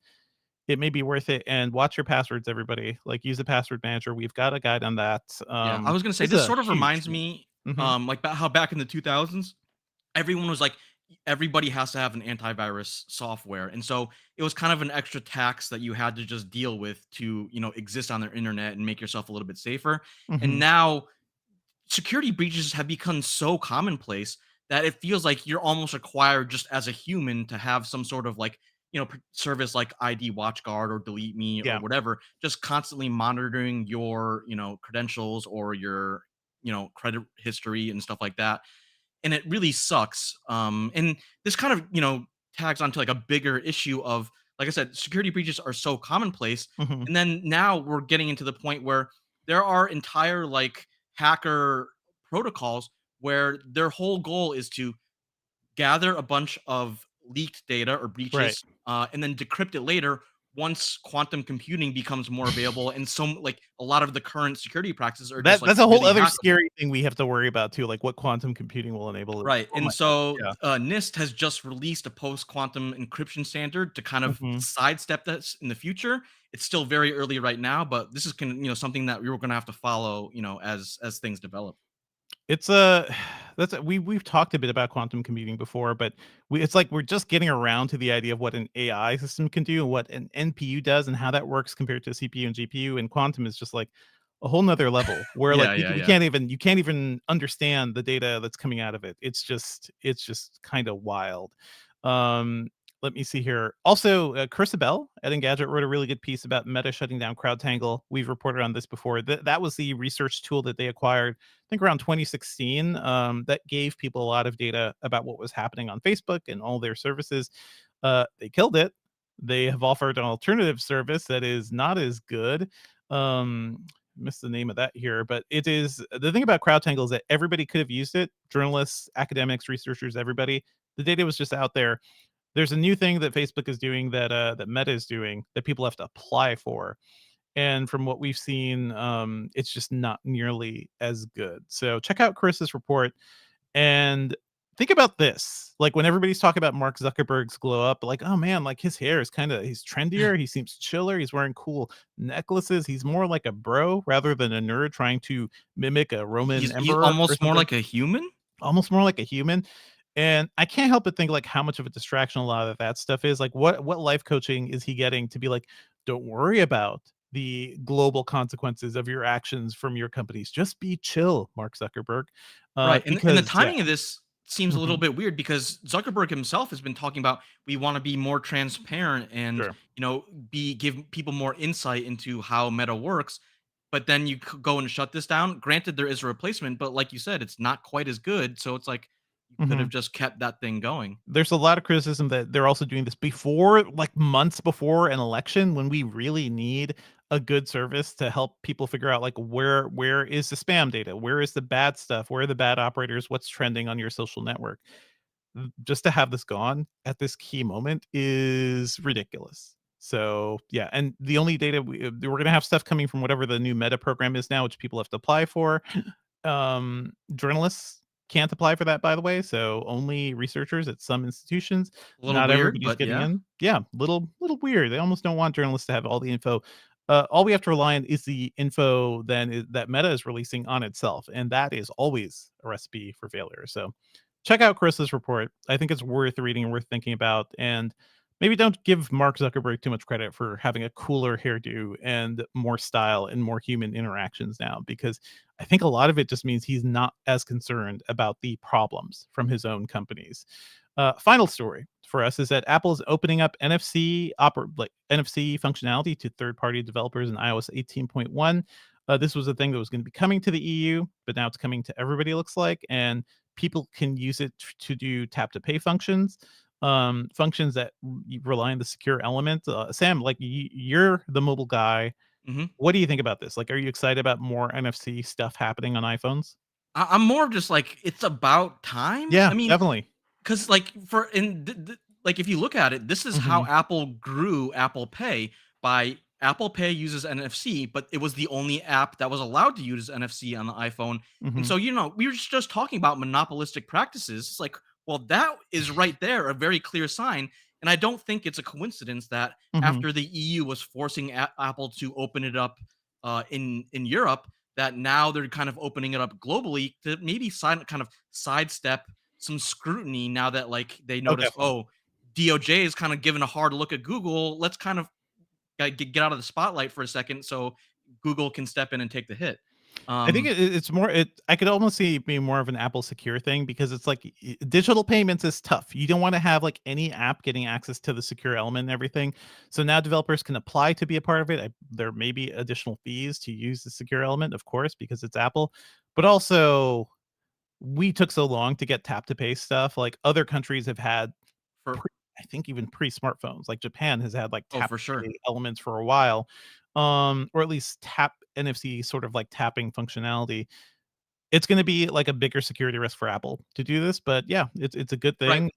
it may be worth it. And watch your passwords, everybody. Like use a password manager. We've got a guide on that.
Yeah, I was gonna say
It's
this
a
sort of
huge
reminds
thing.
me,
Mhm.
like about how back in the 2000s, everyone was like, everybody has to have an antivirus software, and so it was kind of an extra tax that you had to just deal with to exist on their internet and make yourself a little bit safer. And
Mhm.
now security breaches have become so commonplace that it feels like you're almost required just as a human to have some sort of like service like ID WatchGuard or Delete Me or
Yeah.
whatever, just constantly monitoring your credentials or your credit history and stuff like that. And it really sucks. And this kind of tags onto like a bigger issue of, like I said, security breaches are so commonplace,
Mhm.
and then now we're getting into the point where there are entire like hacker protocols where their whole goal is to gather a bunch of leaked data or
Right.
breaches, and then decrypt it later once quantum computing becomes more available. And so, like a lot of the current security practices are just like
That's a whole
really
other
hackable.
scary thing we have to worry about too, like what quantum computing will enable.
Right.
Oh my
And
god.
so
Yeah.
NIST has just released a post quantum encryption standard to kind of
Mhm.
sidestep this in the future. It's still very early right now, but this is something that we were going to have to follow, as things develop.
It's a we've talked a bit about quantum computing before, but it's like we're just getting around to the idea of what an AI system can do and what an NPU does and how that works compared to CPU and GPU. And quantum is just like a whole nother level where like
Yeah, yeah,
we
yeah.
can't even you can't even understand the data that's coming out of it. It's just kind of wild. Um, Let me see here. Also, Carissa Bell at Engadget wrote a really good piece about Meta shutting down CrowdTangle. We've reported on this before. That was the research tool that they acquired, I think around 2016, that gave people a lot of data about what was happening on Facebook and all their services. They killed it. They have offered an alternative service that is not as good. Missed the name of that here, but it is the thing about CrowdTangle is that everybody could have used it. Journalists, academics, researchers, everybody. The data was just out there. There's a new thing that Facebook is doing that Meta is doing that people have to apply for. And from what we've seen, it's just not nearly as good. So check out Chris's report and think about this. Like when everybody's talking about Mark Zuckerberg's glow up, like, oh man, like his hair is he's trendier, he seems chiller, he's wearing cool necklaces, he's more like a bro rather than a nerd trying to mimic a Roman
He's
emperor or
almost more
something.
like a human.
Almost more like a human. And I can't help but think like how much of a distraction a lot of that stuff is. Like what life coaching is he getting to be like, don't worry about the global consequences of your actions from your companies. Just be chill, Mark Zuckerberg.
Right. And the
Because yeah.
timing of this seems a little
Mhm.
bit weird because Zuckerberg himself has been talking about we want to be more transparent and,
Sure.
be give people more insight into how Meta works. But then you go and shut this down. Granted, there is a replacement, but like you said, it's not quite as good. So it's like you could have
Mhm.
just kept that thing going.
There's a lot of criticism that they're also doing this before, like months before an election, when we really need a good service to help people figure out like where is the spam data, where is the bad stuff, where are the bad operators, what's trending on your social network. Just to have this gone at this key moment is ridiculous. So yeah, and the only data we're gonna have stuff coming from whatever the new Meta program is now, which people have to apply for. Journalists can't apply for that, by the way, so only researchers at some institutions.
A little
Not
weird,
everybody's
but
getting
yeah.
in. Yeah, little weird. They almost don't want journalists to have all the info. All we have to rely on is the info that Meta is releasing on itself, and that is always a recipe for failure. So check out Chris's report. I think it's worth reading and worth thinking about. And maybe don't give Mark Zuckerberg too much credit for having a cooler hairdo and more style and more human interactions now, because I think a lot of it just means he's not as concerned about the problems from his own companies. Final story for us is that Apple is opening up NFC functionality to third-party developers in iOS 18.1. This was a thing that was going to be coming to the EU, but now it's coming to everybody. Looks like, and people can use it to do tap to pay functions, functions that rely on the secure element. Sam, like you're the mobile guy.
hmm
What do you think about this? Like, are you excited about more NFC stuff happening on iPhones?
I'm more of just like it's about time.
Yeah,
I mean,
definitely.
because like like if you look at it, this is how
Mhm,
Apple grew Apple Pay. By Apple Pay uses NFC, but it was the only app that was allowed to use NFC on the iPhone. And
mhm,
so, we were just talking about monopolistic practices. It's like, well, that is right there a very clear sign. And I don't think it's a coincidence that
mhm.
after the EU was forcing Apple to open it up in Europe, that now they're kind of opening it up globally to maybe kind of sidestep some scrutiny now that like they
Oh,
notice,
definitely.
oh, DOJ is kind of giving a hard look at Google. Let's kind of get out of the spotlight for a second so Google can step in and take the hit.
I think
Um,
it's more. I could almost see it being more of an Apple secure thing, because it's like digital payments is tough. You don't want to have like any app getting access to the secure element and everything. So now developers can apply to be a part of it. There may be additional fees to use the secure element, of course, because it's Apple. But also, we took so long to get tap to pay stuff. Like other countries have had
for
pre I think even pre-smartphones, like Japan has had like
oh,
tap
for
to
sure.
pay elements for a while, or at least tap NFC sort of like tapping functionality. It's gonna be like a bigger security risk for Apple to do this, but yeah, it's a good
Right.
thing.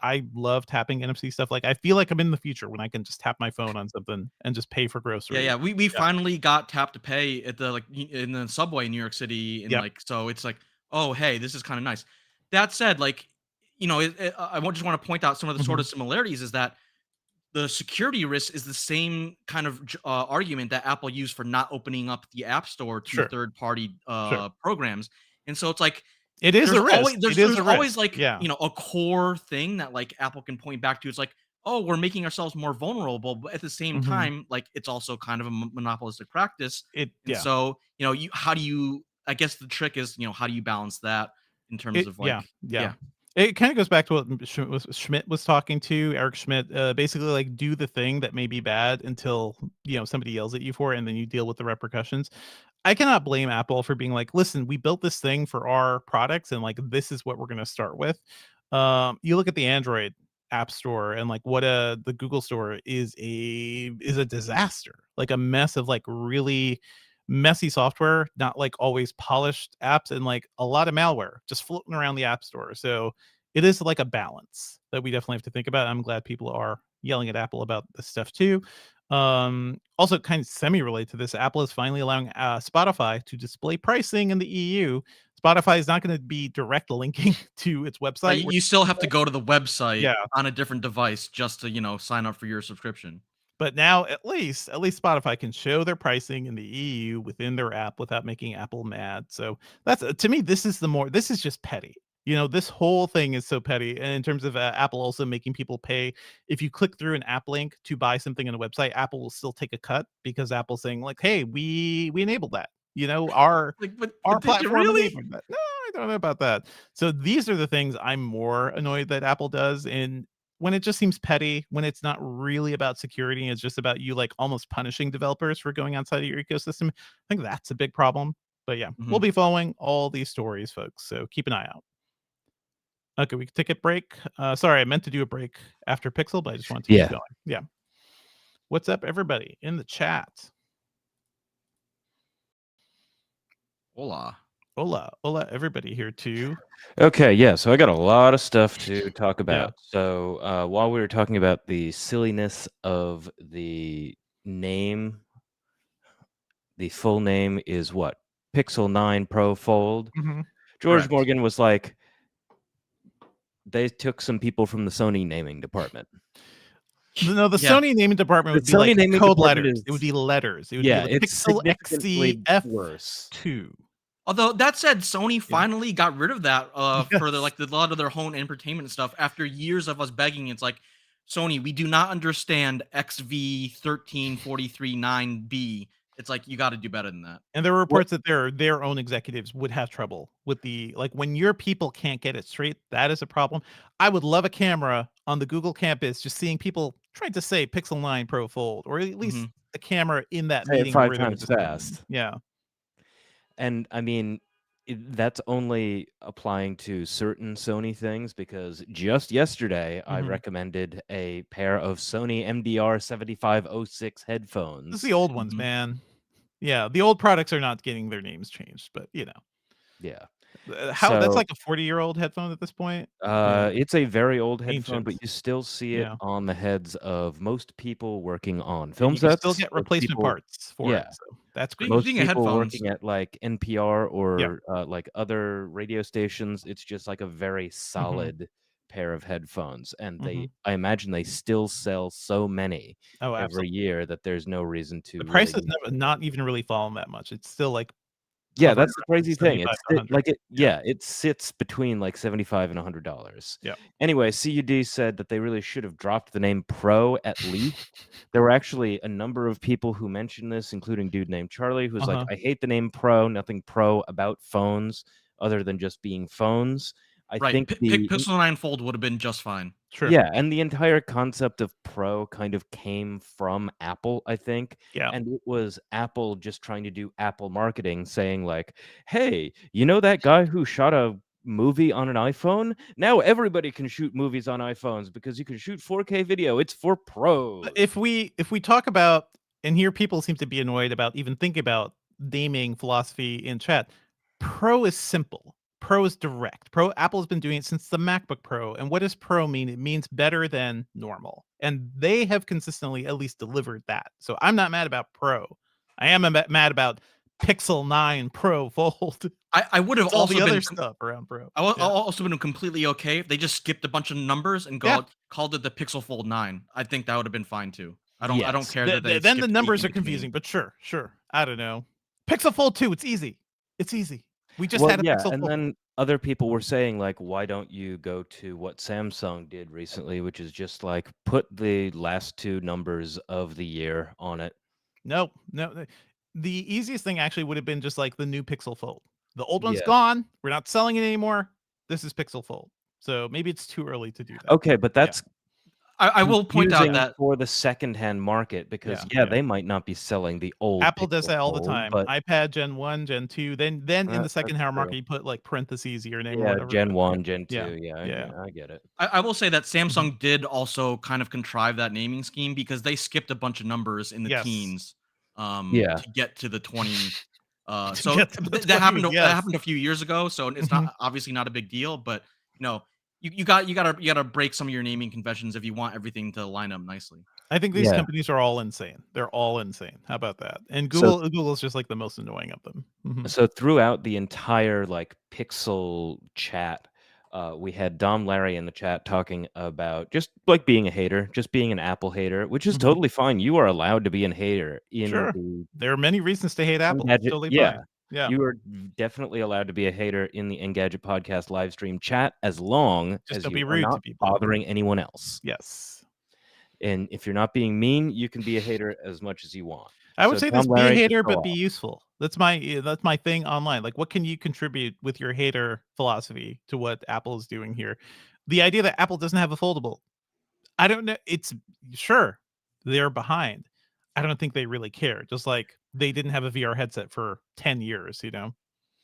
I love tapping NFC stuff. Like I feel like I'm in the future when I can just tap my phone on something and just pay for
Yeah,
groceries.
yeah. We
Yeah.
finally got tap to pay at the in the subway in New York City, and
Yep.
like so it's like, oh hey, this is kind of nice. That said, like just want to point out some of the sort
Mhm.
of similarities is that the security risk is the same kind of argument that Apple used for not opening up the App Store to
Sure,
third party
sure.
programs. And so it's like
It is
there's
a risk.
always
It is
there's
a
always
risk.
like,
Yeah.
a core thing that like Apple can point back to. It's like, oh, we're making ourselves more vulnerable, but at the same
Mhm.
time, like it's also kind of a monopolistic practice. And
Yeah.
so, you how do you I guess the trick is, how do you balance that in terms of like,
Yeah, yeah.
yeah,
It kinda goes back to what Schmidt was talking to, Eric Schmidt, basically, like, do the thing that may be bad until, somebody yells at you for it, and then you deal with the repercussions. I cannot blame Apple for being like, "Listen, we built this thing for our products, and, like, this is what we're gonna start with." You look at the Android app store, and, like, what, the Google store is a disaster, like, a mess of, like, really messy software, not, like, always polished apps, and, like, a lot of malware just floating around the app store. So, it is, like, a balance that we definitely have to think about. I'm glad people are yelling at Apple about this stuff too. Also kind of semi-related to this, Apple is finally allowing Spotify to display pricing in the EU. Spotify is not going to be direct linking to its
right.
website.
You still have to go to the website
Yeah,
on a different device just to, sign up for your subscription.
but now at least Spotify can show their pricing in the EU within their app without making Apple mad. So that's to me, this is just petty. This whole thing is so petty. And in terms of Apple also making people pay, if you click through an app link to buy something on a website, Apple will still take a cut because Apple's saying like, hey, we enabled that. Our
Like,
our
did you
platform
really?
enabled that. No, I don't know about that. So these are the things I'm more annoyed that Apple does. And when it just seems petty, when it's not really about security, it's just about you like almost punishing developers for going outside of your ecosystem. I think that's a big problem. But yeah, we'll be following all these stories, folks. So keep an eye out. Okay, we can take a break. Sorry, I meant to do a break after Pixel, but I just wanted to keep
Yeah.
going. Yeah. What's up, everybody in the chat?
Hola.
Hola, everybody here too.
Okay, yeah. So I got a lot of stuff to talk about. So while we were talking about the silliness of the name, the full name is what? Pixel 9 Pro Fold. George
Correct.
Morgan was like, they took some people from the Sony naming department.
No, the
Yeah.
Sony naming department
The
would be
Sony
like
naming
code
department
letters.
is-
It would be letters. It would
Yeah,
be like
it's
Pixel
significantly worse.
XC F2.
Although that said, Sony finally got rid of that for
Yes.
a lot of their own entertainment stuff after years of us begging. It's like, Sony, we do not understand XV13439B. It's like, you got to do better than that.
And there were reports that their own executives would have trouble with the like when your people can't get it straight. That is a problem. I would love a camera on the Google campus just seeing people trying to say Pixel 9 Pro Fold, or at least a camera in that
Say it
meeting
5
where they're
times
discussing.
fast.
Yeah.
And I mean, that's only applying to certain Sony things because just yesterday I recommended a pair of Sony MDR 7506 headphones.
It's the old ones, man. Yeah, the old products are not getting their names changed, but
Yeah.
that's like a 40-year-old headphone at this point.
It's a very old headphone,
Ancient.
but you still see it on the heads of most people working on film
And you can
sets.
still get replacement parts for it. So that's great.
Most
Speaking of
people
headphones,
working at like NPR or like other radio stations, it's just like a very solid pair of headphones, and I imagine they still sell so many every year that there's no reason to.
The price has not even really fallen that much. It's still like
that's the crazy thing. It's like it sits between like $75 and $100.
Yeah.
Anyway, CUD said that they really should have dropped the name Pro at least. There were actually a number of people who mentioned this, including dude named Charlie, who's like, I hate the name Pro. Nothing pro about phones other than just being phones. I think
Pixel 9 Fold would have been just fine.
Sure.
Yeah, and the entire concept of Pro kind of came from Apple, I think.
Yeah.
And it was Apple just trying to do Apple marketing, saying like, hey, you know that guy who shot a movie on an iPhone? Now everybody can shoot movies on iPhones because you can shoot 4K video. It's for pros.
If we talk about, and here people seem to be annoyed about even thinking about naming philosophy in chat, Pro is simple. Pro is direct. Apple has been doing it since the MacBook Pro. And what does Pro mean? It means better than normal. And they have consistently at least delivered that. So I'm not mad about Pro. I am mad about Pixel 9 Pro Fold.
I would have also
the
been
other stuff around Pro.
I also been completely okay if they just skipped a bunch of numbers and called it the Pixel Fold 9. I think that would have been fine too. I don't care that they
then the numbers are
between.
confusing, but sure. I don't know. Pixel Fold 2, it's easy. We just had a Pixel Fold.
And then other people were saying like, why don't you go to what Samsung did recently, which is just like put the last 2 numbers of the year on it.
No. The easiest thing actually would have been just like the new Pixel Fold. The old one's gone. We're not selling it anymore. This is Pixel Fold. So maybe it's too early to do that.
Okay, but that's
I will point out that
for the secondhand market because they might not be selling the old.
Apple
Pixel
does that all the
Fold,
time.
but
iPad Gen 1, Gen 2. Then in the secondhand market, you put like parentheses your name.
Yeah,
whatever.
Gen 1, Gen 2.
Yeah.
I get it.
I will say that Samsung did also kind of contrive that naming scheme because they skipped a bunch of numbers in the teens to get to the 20. So that happened a few years ago. So it's not obviously not a big deal, but you gotta break some of your naming conventions if you want everything to line up nicely.
I think these companies are all insane. They're all insane. How about that? And Google's just like the most annoying of them.
So throughout the entire like Pixel chat, we had Dom Larry in the chat talking about just like being a hater, just being an Apple hater, which is totally fine. You are allowed to be a hater.
There are many reasons to hate Apple.
Engadget,
Totally fine. Yeah.
You are definitely allowed to be a hater in the Engadget Podcast live stream chat as long
Just
as
don't
you
be
are
rude to
not
people.
bothering anyone else.
Yes.
And if you're not being mean, you can be a hater as much as you want.
I would say this:
Tom,
be a
Larry, just
hater,
go
but be
off.
useful. That's my thing online. Like, what can you contribute with your hater philosophy to what Apple is doing here? The idea that Apple doesn't have a foldable, I don't know. It's sure they're behind. I don't think they really care. Just like they didn't have a VR headset for 10 years, you know?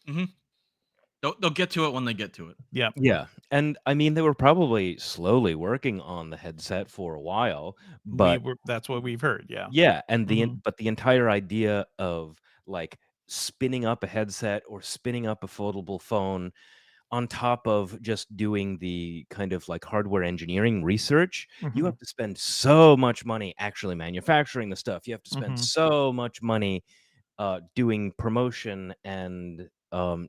Hmm. They'll get to it when they get to it.
Yeah.
Yeah, and I mean, they were probably slowly working on the headset for a while, but
That's what we've heard. Yeah.
yeah, and
Hmm.
the entire idea of, like, spinning up a headset or spinning up a foldable phone on top of just doing the kind of, like, hardware engineering research, you
Hmm.
have to spend so much money actually manufacturing the stuff. You have to spend
Hmm.
so much money doing promotion and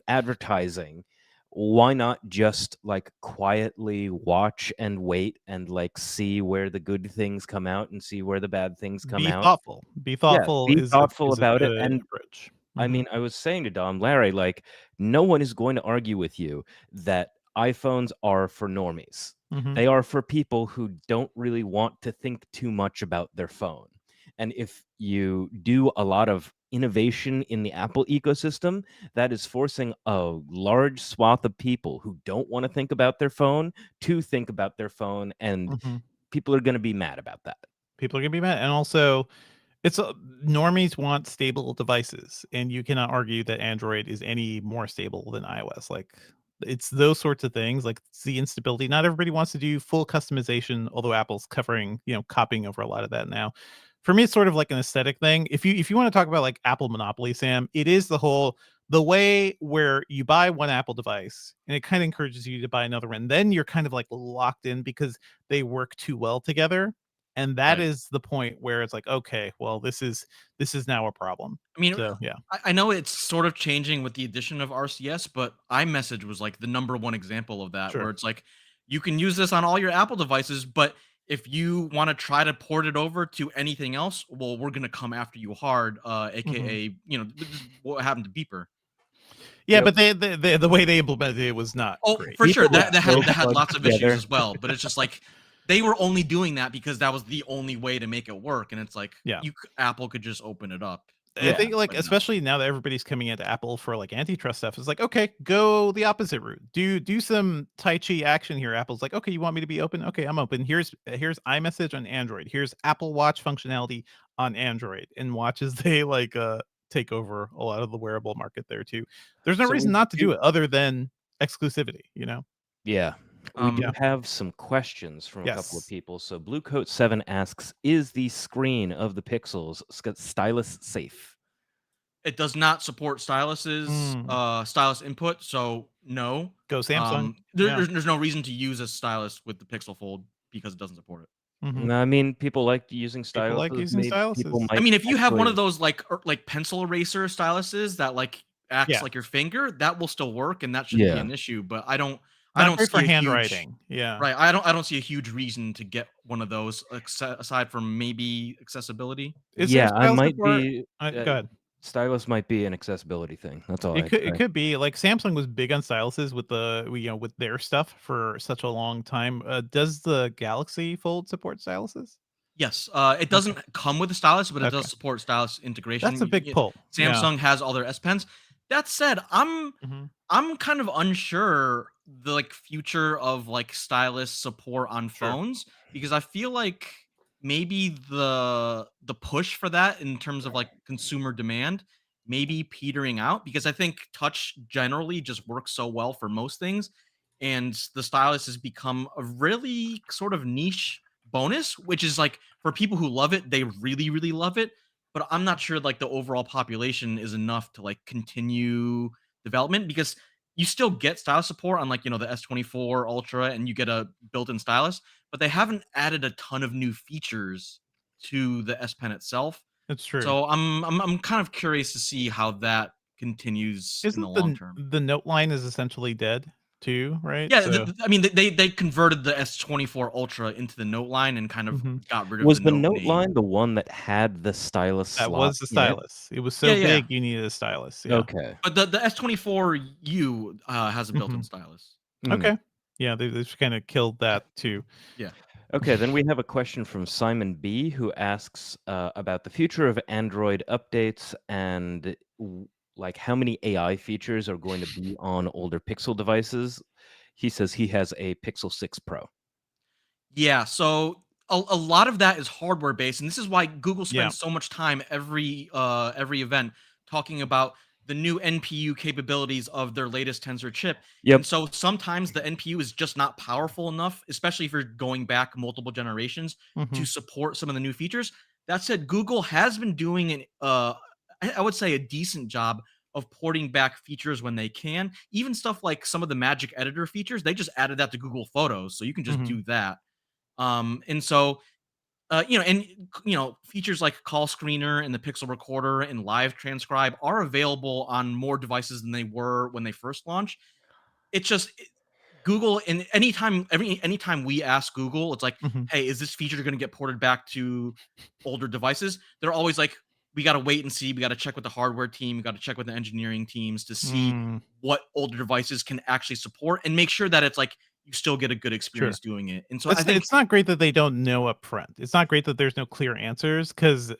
advertising. Why not just like quietly watch and wait and like see where the good things come out and see where the bad things come
Be
out?
thoughtful. Be
Yeah,
thoughtful
be
is
thoughtful
a
about it.
good
And
approach.
I
Hmm.
mean, I was saying to Dom, Larry, like, no one is going to argue with you that iPhones are for normies.
Hmm.
They are for people who don't really want to think too much about their phone. And if you do a lot of innovation in the Apple ecosystem, that is forcing a large swath of people who don't want to think about their phone to think about their phone. And
Hmm.
people are going to be mad about that.
People are gonna be mad, and also it's normies want stable devices, and you cannot argue that Android is any more stable than iOS. Like, it's those sorts of things. Like, it's the instability. Not everybody wants to do full customization, although Apple's covering, copying over a lot of that now. For me, it's sort of like an aesthetic thing. If you want to talk about like Apple monopoly, Sam, it is the way where you buy one Apple device and it kind of encourages you to buy another one. Then you're kind of like locked in because they work too well together, and that
Right.
is the point where it's like, okay, well, this is now a problem.
I mean,
So yeah,
I know it's sort of changing with the addition of RCS, but iMessage was like the number one example of that, where
sure.
it's like you can use this on all your Apple devices, but if you want to try to port it over to anything else, well, we're gonna come after you hard,
Hmm.
aka this is what happened to Beeper.
Yeah,
Yep.
but the way they implemented it was not
Oh,
great.
for sure,
People were
that
so
that had
plugged
lots of issues
together.
as well, but it's just like they were only doing that because that was the only way to make it work, and it's like
Yeah.
Apple could just open it up,
I think, like,
but no.
especially now that everybody's coming into Apple for like antitrust stuff, it's like, okay, go the opposite route. Do some Tai Chi action here. Apple's like, okay, you want me to be open? Okay, I'm open. Here's iMessage on Android. Here's Apple Watch functionality on Android, and watches they like take over a lot of the wearable market there too. There's no
So we
reason not to
do
do it other than exclusivity, you know?
Yeah. We do
Yeah.
have some questions from a couple of
Yes.
people. So Bluecoat7 asks, is the screen of the Pixels stylus safe?
It does not support
Mm.
stylus input, so no.
Go Samsung.
There,
Yeah.
there's no reason to use a stylus with the Pixel Fold because it doesn't support it.
Hmm.
I mean, people like using
People like
styluses.
using
Maybe people
styluses.
I
might
mean, if you have one
actually.
of those like pencil eraser styluses that like acts
Yeah.
like your finger, that will still work and that shouldn't be
Yeah.
an issue. But I
Not
don't
great for
see a huge
handwriting. Yeah.
right. I don't see a huge reason to get one of those aside from maybe accessibility.
Is there
Yeah, I
stylus
might
support?
be.
Go ahead.
Stylus might be an accessibility thing. That's all I
It
had to
could it
say.
could be like Samsung was big on styluses with with their stuff for such a long time. Does the Galaxy Fold support styluses?
Yes, it
Okay.
doesn't come with a stylus, but it
Okay.
does support stylus
That's
integration.
a big pull. Yeah.
Samsung has all their S Pens. That said,
Mhm.
I'm kind of unsure the like future of like stylus support on
Sure.
phones because I feel like maybe the push for that in terms of like consumer demand maybe petering out because I think touch generally just works so well for most things and the stylus has become a really sort of niche bonus which is like for people who love it they really love it but I'm not sure like the overall population is enough to like continue development because you still get stylus support on like the S24 Ultra and you get a built-in stylus, but they haven't added a ton of new features to the S Pen itself.
It's true.
So I'm kind of curious to see how that continues in the
Isn't
long term.
the Note line is essentially dead? too, right?
Yeah,
So
I mean, they converted the S24 Ultra into the Note line and kind of
mhm.
got rid of
Was
the
the
Note
Note
name.
line the one that had the stylus
That
slot
was the
in it?
stylus. It was
Yeah,
so
yeah.
big you needed a stylus. Yeah.
Okay.
But the S24U has a built-in
Mhm.
stylus.
Mm.
Okay. Yeah, they just kind of killed that too.
Yeah.
Okay, then we have a question from Simon B, who asks about the future of Android updates and like how many AI features are going to be on older Pixel devices. He says he has a Pixel 6 Pro.
Yeah, so a lot of that is hardware based, and this is why Google
Yeah.
spends so much time every event talking about the new NPU capabilities of their latest Tensor chip. And
Yep.
so sometimes the NPU is just not powerful enough, especially if you're going back multiple generations to
Mhm.
support some of the new features. That said, Google has been doing I would say a decent job of porting back features when they can. Even stuff like some of the Magic Editor features, they just added that to Google Photos, so you can just
Mhm.
do that. And so, features like Call Screener and the Pixel Recorder and Live Transcribe are available on more devices than they were when they first launched. It's just Google, and anytime we ask Google, it's like,
Mhm.
"Hey, is this feature going to get ported back to older devices?" They're always like, "We got to wait and see. We got to check with the hardware team. We got to check with the engineering teams to see
Mm,
what older devices can actually support and make sure that it's like you still get a good
sure.
experience doing it." And so I
That's
think,
it's not great that they don't know up front. It's not great that there's no clear answers because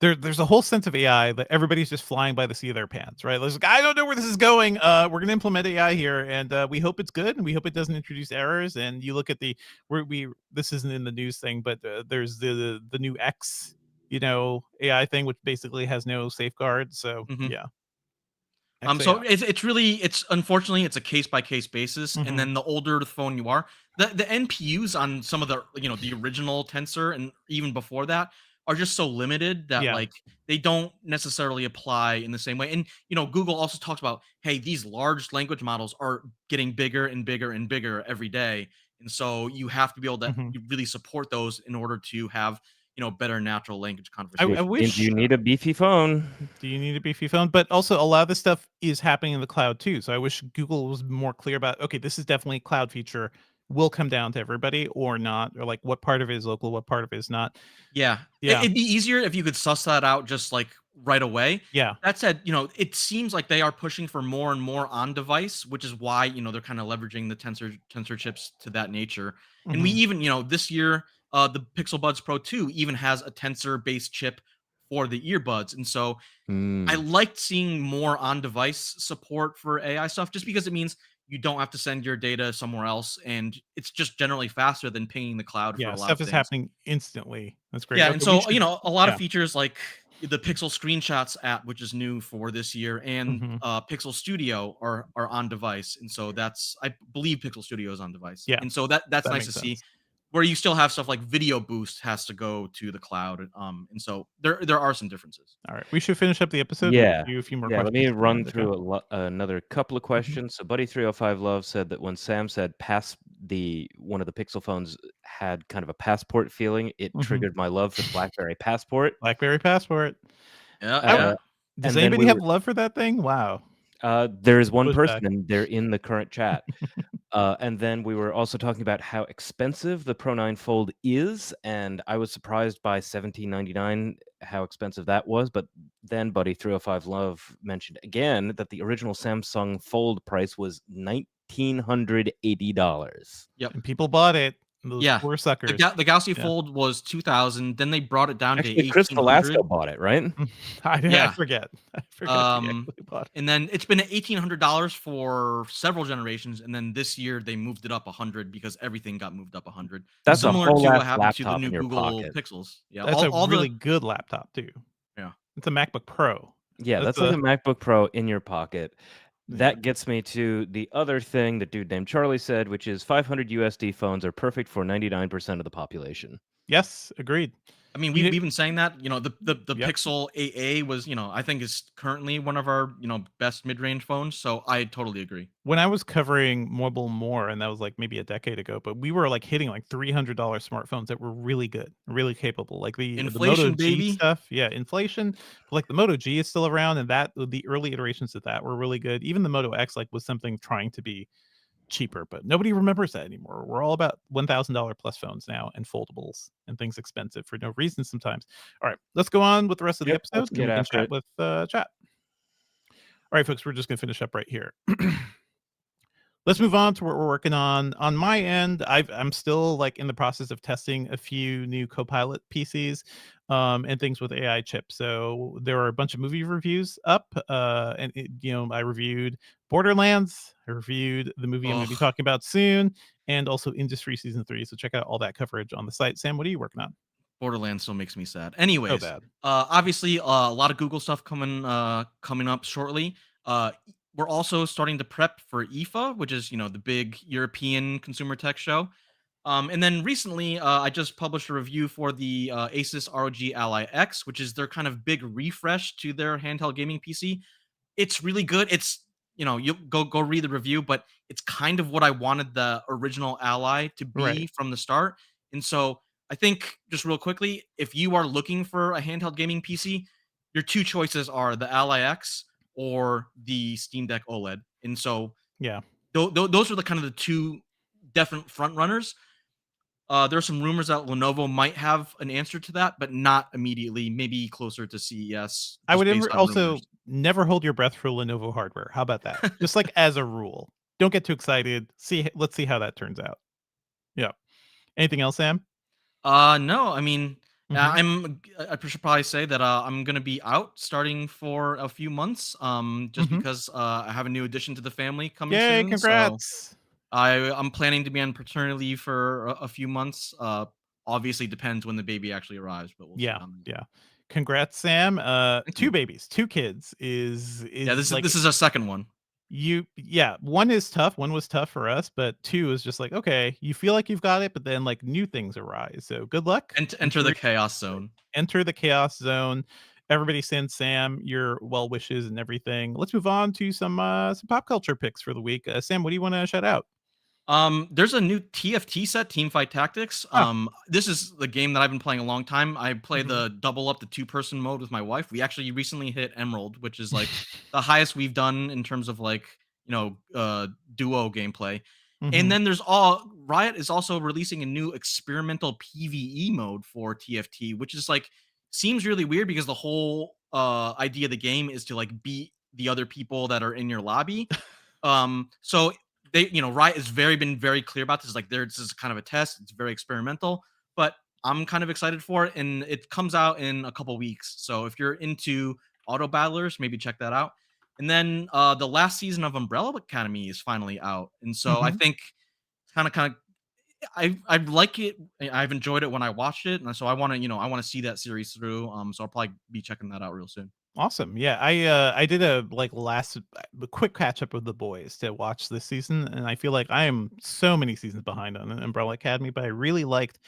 there's a whole sense of AI that everybody's just flying by the seat of their pants, right? There's like, I don't know where this is going. We're gonna implement AI here, and we hope it's good, and we hope it doesn't introduce errors. And you look at the where we this isn't in the news thing, but there's the new X, AI thing, which basically has no safeguards. So
mhm.
yeah, XAI.
So it's unfortunately it's a case by case basis, and
Hmm.
then the older the phone you are, the NPUs on some of the the original Tensor and even before that are just so limited that
Yeah.
like they don't necessarily apply in the same way. And Google also talks about, hey, these large language models are getting bigger and bigger and bigger every day, and so you have to be able to
Hmm.
really support those in order to have better natural language
I
Which
conversations.
means
wish
you need a beefy phone.
Do you need a beefy phone? But also, a lot of this stuff is happening in the cloud too. So I wish Google was more clear about, okay, this is definitely a cloud feature, will come down to everybody or not, or like what part of it is local, what part of it is not.
Yeah,
Yeah.
it'd be easier if you could suss that out just like right away.
Yeah.
That said, it seems like they are pushing for more and more on device, which is why they're kind of leveraging the tensor chips to that nature. And we
Hmm.
even this year, the Pixel Buds Pro 2 even has a tensor based chip for the earbuds, and so I
Mm.
liked seeing more on device support for AI stuff just because it means you don't have to send your data somewhere else, and it's just generally faster than pinging the cloud for
Yeah.
a lot of
Stuff is
things.
happening instantly. That's great.
Yeah, and
Okay. We
so,
should,
a lot of
yeah.
features like the Pixel Screenshots app, which is new for this year, and
Hmm.
Pixel Studio are on device, and so I believe Pixel Studio is on device,
Yeah.
and so that's
That
nice to
makes
see.
sense.
Where you still have stuff like Video Boost has to go to the cloud, and so there are some differences.
All right. We should finish up the episode. We have
Yeah.
a few more
Yeah, let
questions
me
at the
run
end. Okay.
through another couple of
Hmm.
questions. So Buddy 305 Love said that when Sam said one of the Pixel phones had kind of a passport feeling, it
Hmm.
triggered my love for the BlackBerry Passport.
BlackBerry Passport.
Yeah,
I,
yeah.
Uh,
does
and then
anybody
we
have
were
love for that thing? Wow.
there is one
Pushback.
person and they're in the current chat. And then we were also talking about how expensive the Pro 9 Fold is, and I was surprised by $17.99 how expensive that was. But then Buddy 305 Love mentioned again that the original Samsung Fold price was $1,980.
Yep.
And people bought it. Those
Yeah.
poor suckers.
The Galaxy
Yeah.
Fold was 2,000, then they brought it down to
Actually, Chris
1,800.
Velasco bought it, right?
I
Yeah.
forget. I forget who he
Um,
actually bought.
and then it's been at $1,800 for several generations, and then this year they moved it up 100 because everything got moved up 100,
That's a
similar
whole
to
ass
what happened to the
laptop
new
in your
Google
pocket.
Pixels. Yeah,
That's a
all
really
the
good laptop too.
yeah.
It's a MacBook Pro.
Yeah,
That's
that's like a MacBook Pro in your pocket.
yeah.
That gets me to the other thing that dude named Charlie said, which is 500 USD phones are perfect for 99% of the population.
Yes, agreed.
I mean,
You
we've been saying that. The
Yep.
Pixel AA was, I think is currently one of our best mid range phones. So I totally agree.
When I was covering mobile more, and that was like maybe a decade ago, but we were like hitting like $300 smartphones that were really good, really capable. Like the Moto
Inflation,
G
baby.
stuff, yeah, inflation. But like the Moto G is still around, and that the early iterations of that were really good. Even the Moto X like was something trying to be cheaper, but nobody remembers that anymore. We're all about $1,000 plus phones now and foldables and things expensive for no reason sometimes. All right, let's go on with the rest of the
Yep,
episode,
let's
and then
get
we can
after
chat
it.
with chat. All right, folks, we're just going to finish up right here. Let's move on to what we're working on. On my end, I'm still like in the process of testing a few new Copilot PCs and things with AI chips. So there are a bunch of movie reviews up, and I reviewed Borderlands. I reviewed the movie I'm going to be
Ugh,
talking about soon, and also Industry Season 3. So check out all that coverage on the site. Sam, what are you working on?
Borderlands still makes me sad.
So
Anyways,
bad.
obviously, a lot of Google stuff coming up shortly. We're also starting to prep for IFA, which is the big European consumer tech show. And then recently, I just published a review for the Asus ROG Ally X, which is their kind of big refresh to their handheld gaming PC. It's really good. It's you go read the review, but it's kind of what I wanted the original Ally to be
Right.
from the start. And so I think just real quickly, if you are looking for a handheld gaming PC, your two choices are the Ally X or the Steam Deck OLED. And so
Yeah.
those are the kind of the two definite front runners. There are some rumors that Lenovo might have an answer to that, but not immediately. Maybe closer to CES,
I
just
would
based on
also
rumors.
never hold your breath for Lenovo hardware. How about that? Just like as a rule. Don't get too excited. Let's see how that turns out. Yeah. Anything else, Sam?
No, I mean,
Mhm.
I should probably say that I'm gonna be out starting for a few months. Just
Mhm.
because I have a new addition to the family coming
Yay,
soon, so
congrats.
I'm planning to be on paternity leave for a few months. Obviously depends when the baby actually arrives, but we'll see
Yeah,
how many.
yeah. Congrats, Sam.
Thank
Two
you.
babies, two kids
Yeah,
is
this
like
is our second one.
one is tough. One was tough for us, but two is just like, okay, you feel like you've got it, but then like new things arise. So good luck.
Enter the chaos zone.
Enter the chaos zone. Everybody send Sam your well wishes and everything. Let's move on to some pop culture picks for the week. Sam, what do you want to shout out?
There's a new TFT set, Team Fight Tactics.
Ah,
This is the game that I've been playing a long time. I play
mhm.
the double up the two-person mode with my wife. We actually recently hit Emerald, which is like the highest we've done in terms of like, duo gameplay. And
Mhm.
then there's all Riot is also releasing a new experimental PvE mode for TFT, which is like seems really weird because the whole idea of the game is to like beat the other people that are in your lobby. So Riot has been very clear about this. Like, this is kind of a test. It's very experimental, but I'm kind of excited for it, and it comes out in a couple weeks. So if you're into auto battlers, maybe check that out. And then the last season of Umbrella Academy is finally out, and so I
Mhm.
think kind of I like it. I've enjoyed it when I watched it, and so I want to see that series through. So I'll probably be checking that out real soon.
Awesome. Yeah, I did a like a quick catch up with the boys to watch this season, and I feel like I am so many seasons behind on Umbrella Academy, but I really liked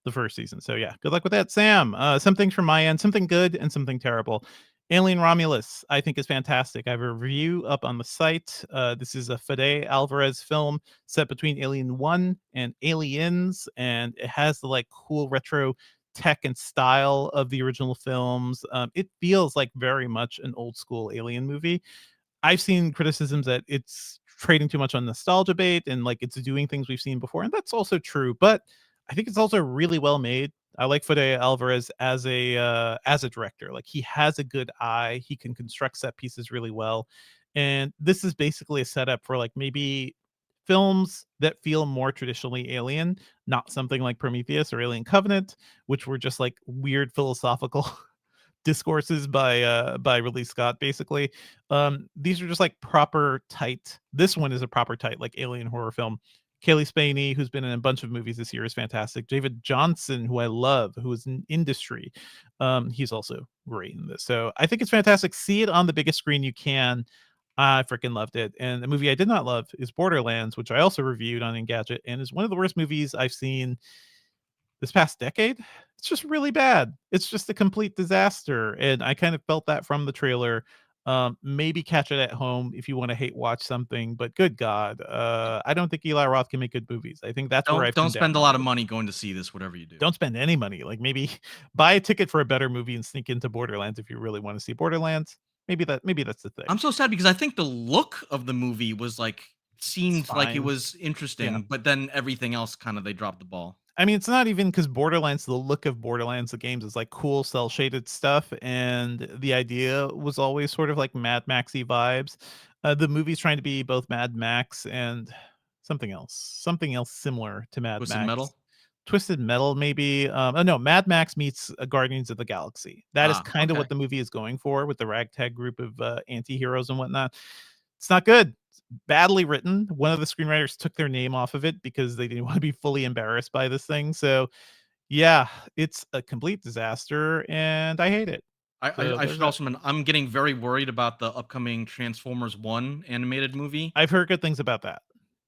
the first season. So yeah, good luck with that, Sam. Some things from my end, something good and something terrible. Alien Romulus, I think is fantastic. I have a review up on the site. This is a Fede Alvarez film set between Alien 1 and Aliens, and it has the like cool retro tech and style of the original films. It feels like very much an old school Alien movie. I've seen criticisms that it's trading too much on nostalgia bait and like it's doing things we've seen before, and that's also true. But I think it's also really well made. I like Fede Alvarez as a director. Like he has a good eye. He can construct set pieces really well, and this is basically a setup for like maybe films that feel more traditionally alien, not something like Prometheus or Alien Covenant, which were just like weird philosophical discourses by Ridley Scott basically. These are just like proper tight. This one is a proper tight like alien horror film. Kaylee Spaney, who's been in a bunch of movies this year, is fantastic. David Johnson, who I love, who is in Industry, he's also great in this. So I think it's fantastic. See it on the biggest screen you can. I freaking loved it. And the movie I did not love is Borderlands, which I also reviewed on Engadget, and is one of the worst movies I've seen this past decade. It's just really bad. It's just a complete disaster, and I kind of felt that from the trailer. Maybe catch it at home if you want to hate watch something, but good God, I don't think Eli Roth can make good movies. I think that's where
Don't
I've come
don't
down
spend a
on
lot
it.
of money going to see this, whatever you do.
Don't spend any money. Like maybe buy a ticket for a better movie and sneak into Borderlands if you really want to see Borderlands. Maybe that's the thing.
I'm so sad because I think the look of the movie was like seemed like it
fine.
was interesting, but then everything else kind of they dropped the ball.
I mean, it's not even because Borderlands, the look of Borderlands, the games is like cool cell shaded stuff, and the idea was always sort of like Mad Maxy vibes. The movie's trying to be both Mad Max and something else similar to Mad
Twisted
Max.
Metal.
Twisted Metal, maybe. Oh no, Mad Max meets Guardians of the Galaxy. That is kind of
Okay.
what the movie is going for with the ragtag group of anti-heroes and whatnot. It's not good. It's badly written. One of the screenwriters took their name off of it because they didn't want to be fully embarrassed by this thing. So, yeah, it's a complete disaster, and I hate it. So
I
there's
should
that.
also I'm getting very worried about the upcoming Transformers 1 animated movie.
I've heard good things about that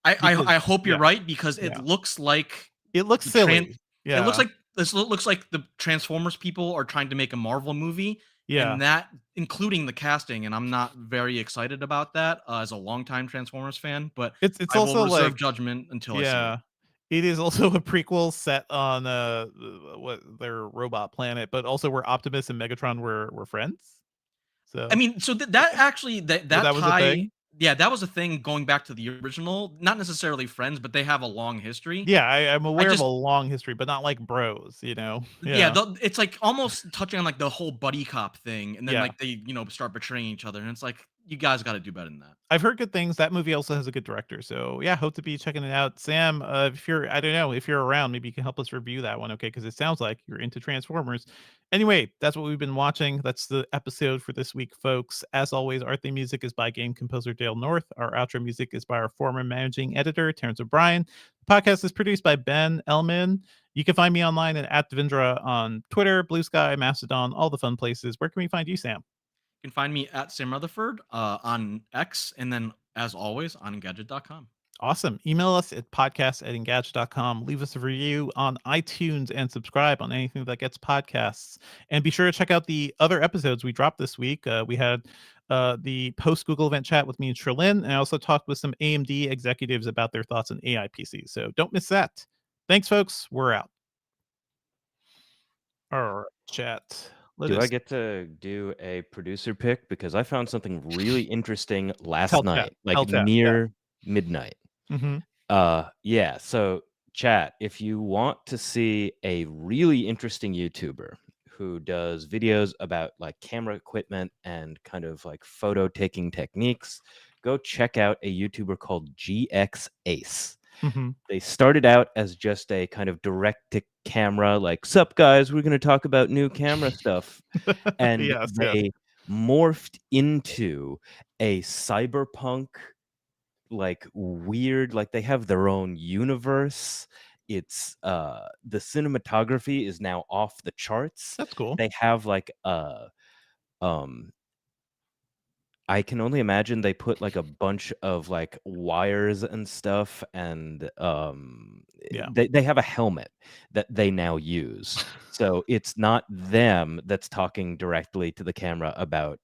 because
I hope you're
yeah,
right because it
yeah,
looks like
it looks
the tran
silly.
it looks
Yeah,
like looks like the Transformers people are trying to make a Marvel movie,
yeah.
and that including the casting, and I'm not very excited about that, as a longtime Transformers fan, but
It's
I will
also
reserve
like
judgment until I see it.
yeah. It is also a prequel set on what their robot planet, but also where Optimus and Megatron were friends.
I
So
mean, so that actually
well,
that
that was a
tie
thing.
yeah, that was a thing going back to the original, not necessarily friends, but they have a long history.
Yeah, I'm
I
aware of a
just
long history, but not like bros, you know?
yeah,
Yeah.
it's like almost touching on like the whole buddy cop thing, and then
Yeah.
like they start betraying each other, and it's like you guys got to do better than that.
I've heard good things. That movie also has a good director. So yeah, hope to be checking it out. Sam, if you're, I don't know, if you're around, maybe you can help us review that one, okay? Because it sounds like you're into Transformers. Anyway, that's what we've been watching. That's the episode for this week, folks. As always, our theme music is by game composer Dale North. Our outro music is by our former managing editor, Terrence O'Brien. The podcast is produced by Ben Elman. You can find me online at Devindra on Twitter, Blue Sky, Mastodon, all the fun places. Where can we find you, Sam?
You can find me at Sam Rutherford on X, and then as always on Engadget.com.
Awesome. Email us at podcast@engadget.com. Leave us a review on iTunes and subscribe on anything that gets podcasts. And be sure to check out the other episodes we dropped this week. We had the post Google event chat with me and Sherlyn, and I also talked with some AMD executives about their thoughts on AI PCs. So don't miss that. Thanks, folks. We're out. All right, chat. Let
Do I
us
get to do a producer pick? Because I found something really interesting last
tell chat.
night, like
Tell chat. Yeah.
near midnight.
Mm-hmm.
Yeah, so chat, if you want to see a really interesting YouTuber who does videos about like camera equipment and kind of like photo taking techniques, go check out a YouTuber called GX Ace.
Mm-hmm.
They started out as just a kind of direct to camera, like, sup guys, we're going to talk about new camera stuff. And
Yes, yes.
they morphed into a cyberpunk, like weird, like they have their own universe. It's the cinematography is now off the charts.
That's cool.
They have like um I can only imagine they put like a bunch of like wires and stuff, and
Yeah.
they have a helmet that they now use. So it's not them that's talking directly to the camera about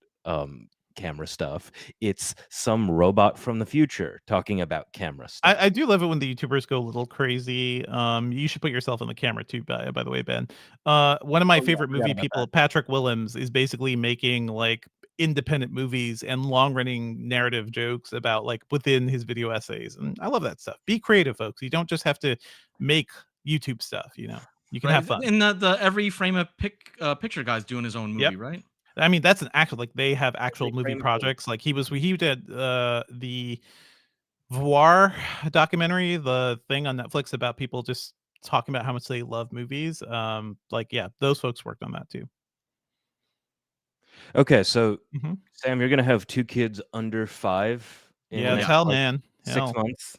camera stuff. It's some robot from the future talking about camera stuff.
I do love it when the YouTubers go a little crazy. You should put yourself on the camera too, by the way, Ben. One of my
Oh yeah, I
favorite
forgot
movie
about
people,
that.
Patrick Willems, is basically making like independent movies and long running narrative jokes about like within his video essays. And I love that stuff. Be creative, folks. You don't just have to make YouTube stuff, you know. You can
Right,
have fun.
and the every frame of picture guy's doing his own
Yep.
movie, right?
I mean, that's an actual like they have actual
Every
movie
frame of
projects. Like he did the Voir documentary, the thing on Netflix about people just talking about how much they love movies. Like, yeah, those folks worked on that too.
Okay, so
Mhm.
Sam, you're gonna have two kids under 5 in the
Yeah, it's
Yeah.
next
hell,
like
man.
6
Hell.
months.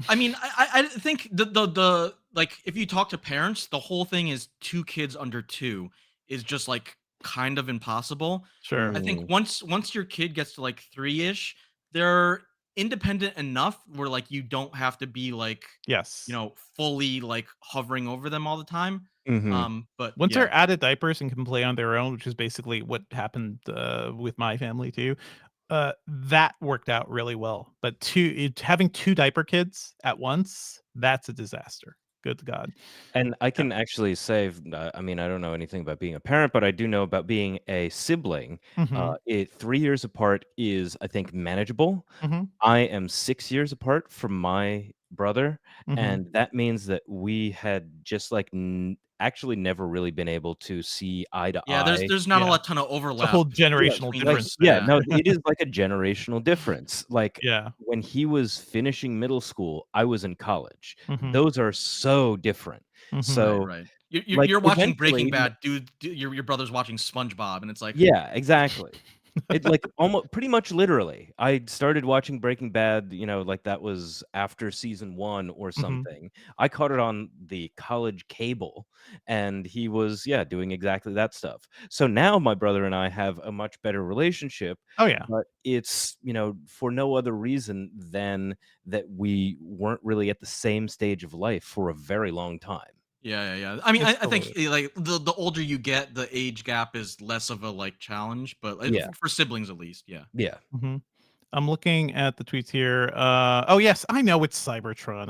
I mean, I think the like if you talk to parents, the whole thing is 2 kids under 2 is just like kind of impossible.
Sure.
I think
Mm,
once your kid gets to like 3-ish, they're independent enough where like you don't have to be like,
Yes.
fully like hovering over them all the time.
mhm.
But
Once
yeah.
they're out of diapers and can play on their own, which is basically what happened with my family too, that worked out really well. But having two diaper kids at once, that's a disaster. Good God.
And I
Yeah.
can actually say, I mean, I don't know anything about being a parent, but I do know about being a sibling.
Mm-hmm.
3 years apart is, I think, manageable.
Mm-hmm.
I am 6 years apart from my brother,
Mm-hmm.
and that means that we had just like actually never really been able to see eye to
Yeah,
eye.
there's not
Yeah.
a ton of
It's a whole
overlap
generational
between
Like,
us.
difference
yeah,
there.
Yeah.
no, it is like a generational difference. Like,
Yeah.
when he was finishing middle school, I was in college.
Mm-hmm.
Those are so different.
Mm-hmm.
Right,
So,
right.
like,
You're watching Breaking
eventually
Bad, dude. Your brother's watching SpongeBob, and it's like,
yeah, exactly. It like almost pretty much literally. I started watching Breaking Bad, like that was after season 1 or
Mm-hmm.
something. I caught it on the college cable, and he was, yeah, doing exactly that stuff. So now my brother and I have a much better relationship,
Oh yeah.
but it's, for no other reason than that we weren't really at the same stage of life for a very long time.
yeah. I mean,
It's
I think
totally.
like the older you get, the age gap is less of a like challenge, but
Yeah,
for siblings at least, yeah.
yeah.
Mm-hmm. I'm looking at the tweets here. Oh yes, I know it's Cybertron.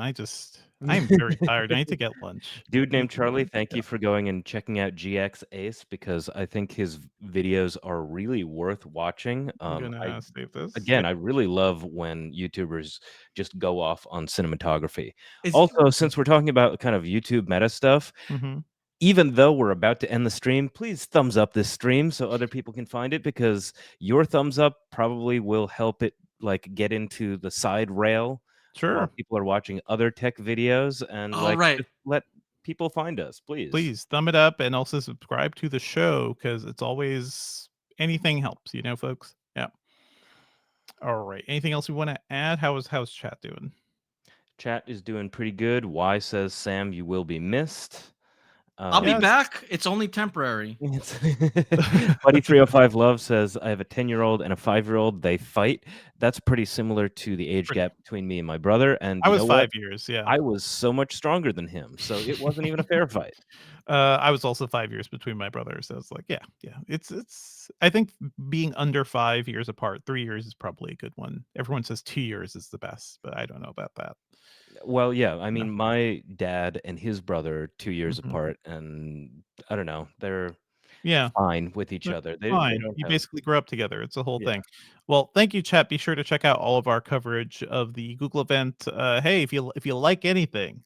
I'm very tired. I need to get lunch.
Dude
I need
named
to get
Charlie,
lunch.
thank
Yeah.
you for going and checking out GX Ace because I think his videos are really worth watching.
I'm gonna save this.
I really love when YouTubers just go off on cinematography.
Is
Also, since we're talking about kind of YouTube meta stuff,
Mm-hmm.
even though we're about to end the stream, please thumbs up this stream so other people can find it because your thumbs up probably will help it like get into the side rail while
Sure.
people are watching other tech videos and
all
like
right.
just let people find us, please.
Please thumb it up and also subscribe to the show because it's always anything helps, folks. Yeah. All right. Anything else we want to add? How's chat doing?
Chat is doing pretty good. Y says, Sam, you will be missed.
I'll be
Yes.
back. It's only temporary.
Buddy 305 Love says, I have a 10-year-old and a 5-year-old. They fight. That's pretty similar to the age
Pretty.
gap between me and my brother. And
I
you
was
know what?
5 years. Yeah.
I was so much stronger than him. So it wasn't even a fair fight.
I was also 5 years between my brothers. So it's like, yeah. It's. I think being under 5 years apart, 3 years is probably a good one. Everyone says 2 years is the best, but I don't know about that.
Well, yeah. I
No.
mean, my dad and his brother 2 years
Mhm.
apart, and I don't know. They're
Yeah.
fine with each
But
other. They
fine.
don't
You
have.
basically grew up together. It's a whole
Yeah.
thing. Well, thank you, chat. Be sure to check out all of our coverage of the Google event. Hey, if you like anything,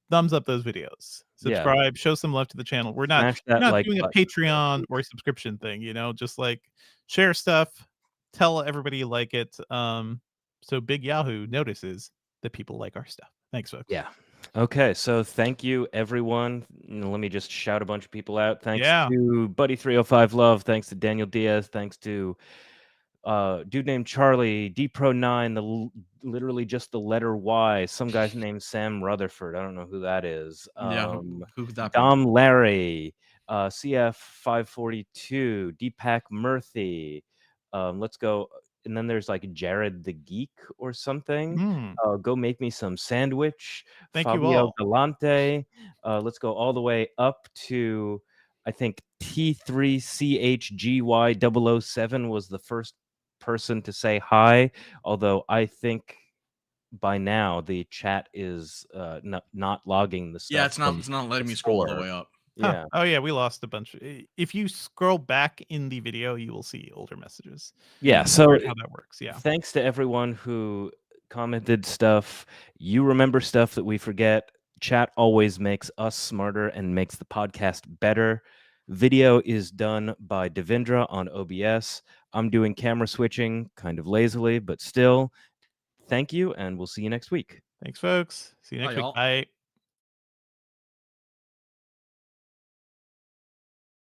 thumbs up those videos.
Yeah.
Subscribe, show some love to the channel. We're not
Smash
we're
that
not
like
doing a
button,
Patreon or a subscription thing, just like share stuff, tell everybody you like it. So Big Yahoo notices that people like our stuff. Thanks, folks.
Yeah. Okay, so thank you, everyone. Let me just shout a bunch of people out. Thanks
Yeah.
to Buddy 305 Love. Thanks to Daniel Diaz. Thanks to dude named Charlie, DPro9, literally just the letter Y. Some guy's named Sam Rutherford. I don't know who that is.
Yeah, who could that be?
Dom Larry, CF542, Deepak Murthy. Let's go. And then there's like Jared the Geek or something.
Mm,
Go make me some sandwich.
thank you
Fabio
all.
Galante. Let's go all the way up to, I think, T3CHGY007 was the first person to say hi. Although I think by now the chat is not logging the
Yeah,
stuff from
it's not letting
the
me scroll all the
store.
way up.
Huh.
Yeah.
Oh yeah, we lost a bunch. If you scroll back in the video, you will see older messages.
Yeah.
I
So
figured how that works. Yeah.
thanks to everyone who commented stuff. You remember stuff that we forget. Chat always makes us smarter and makes the podcast better. Video is done by Devindra on OBS. I'm doing camera switching kind of lazily, but still, thank you, and we'll see you next week.
Thanks, folks. See you
Bye,
next week.
y'all.
Bye.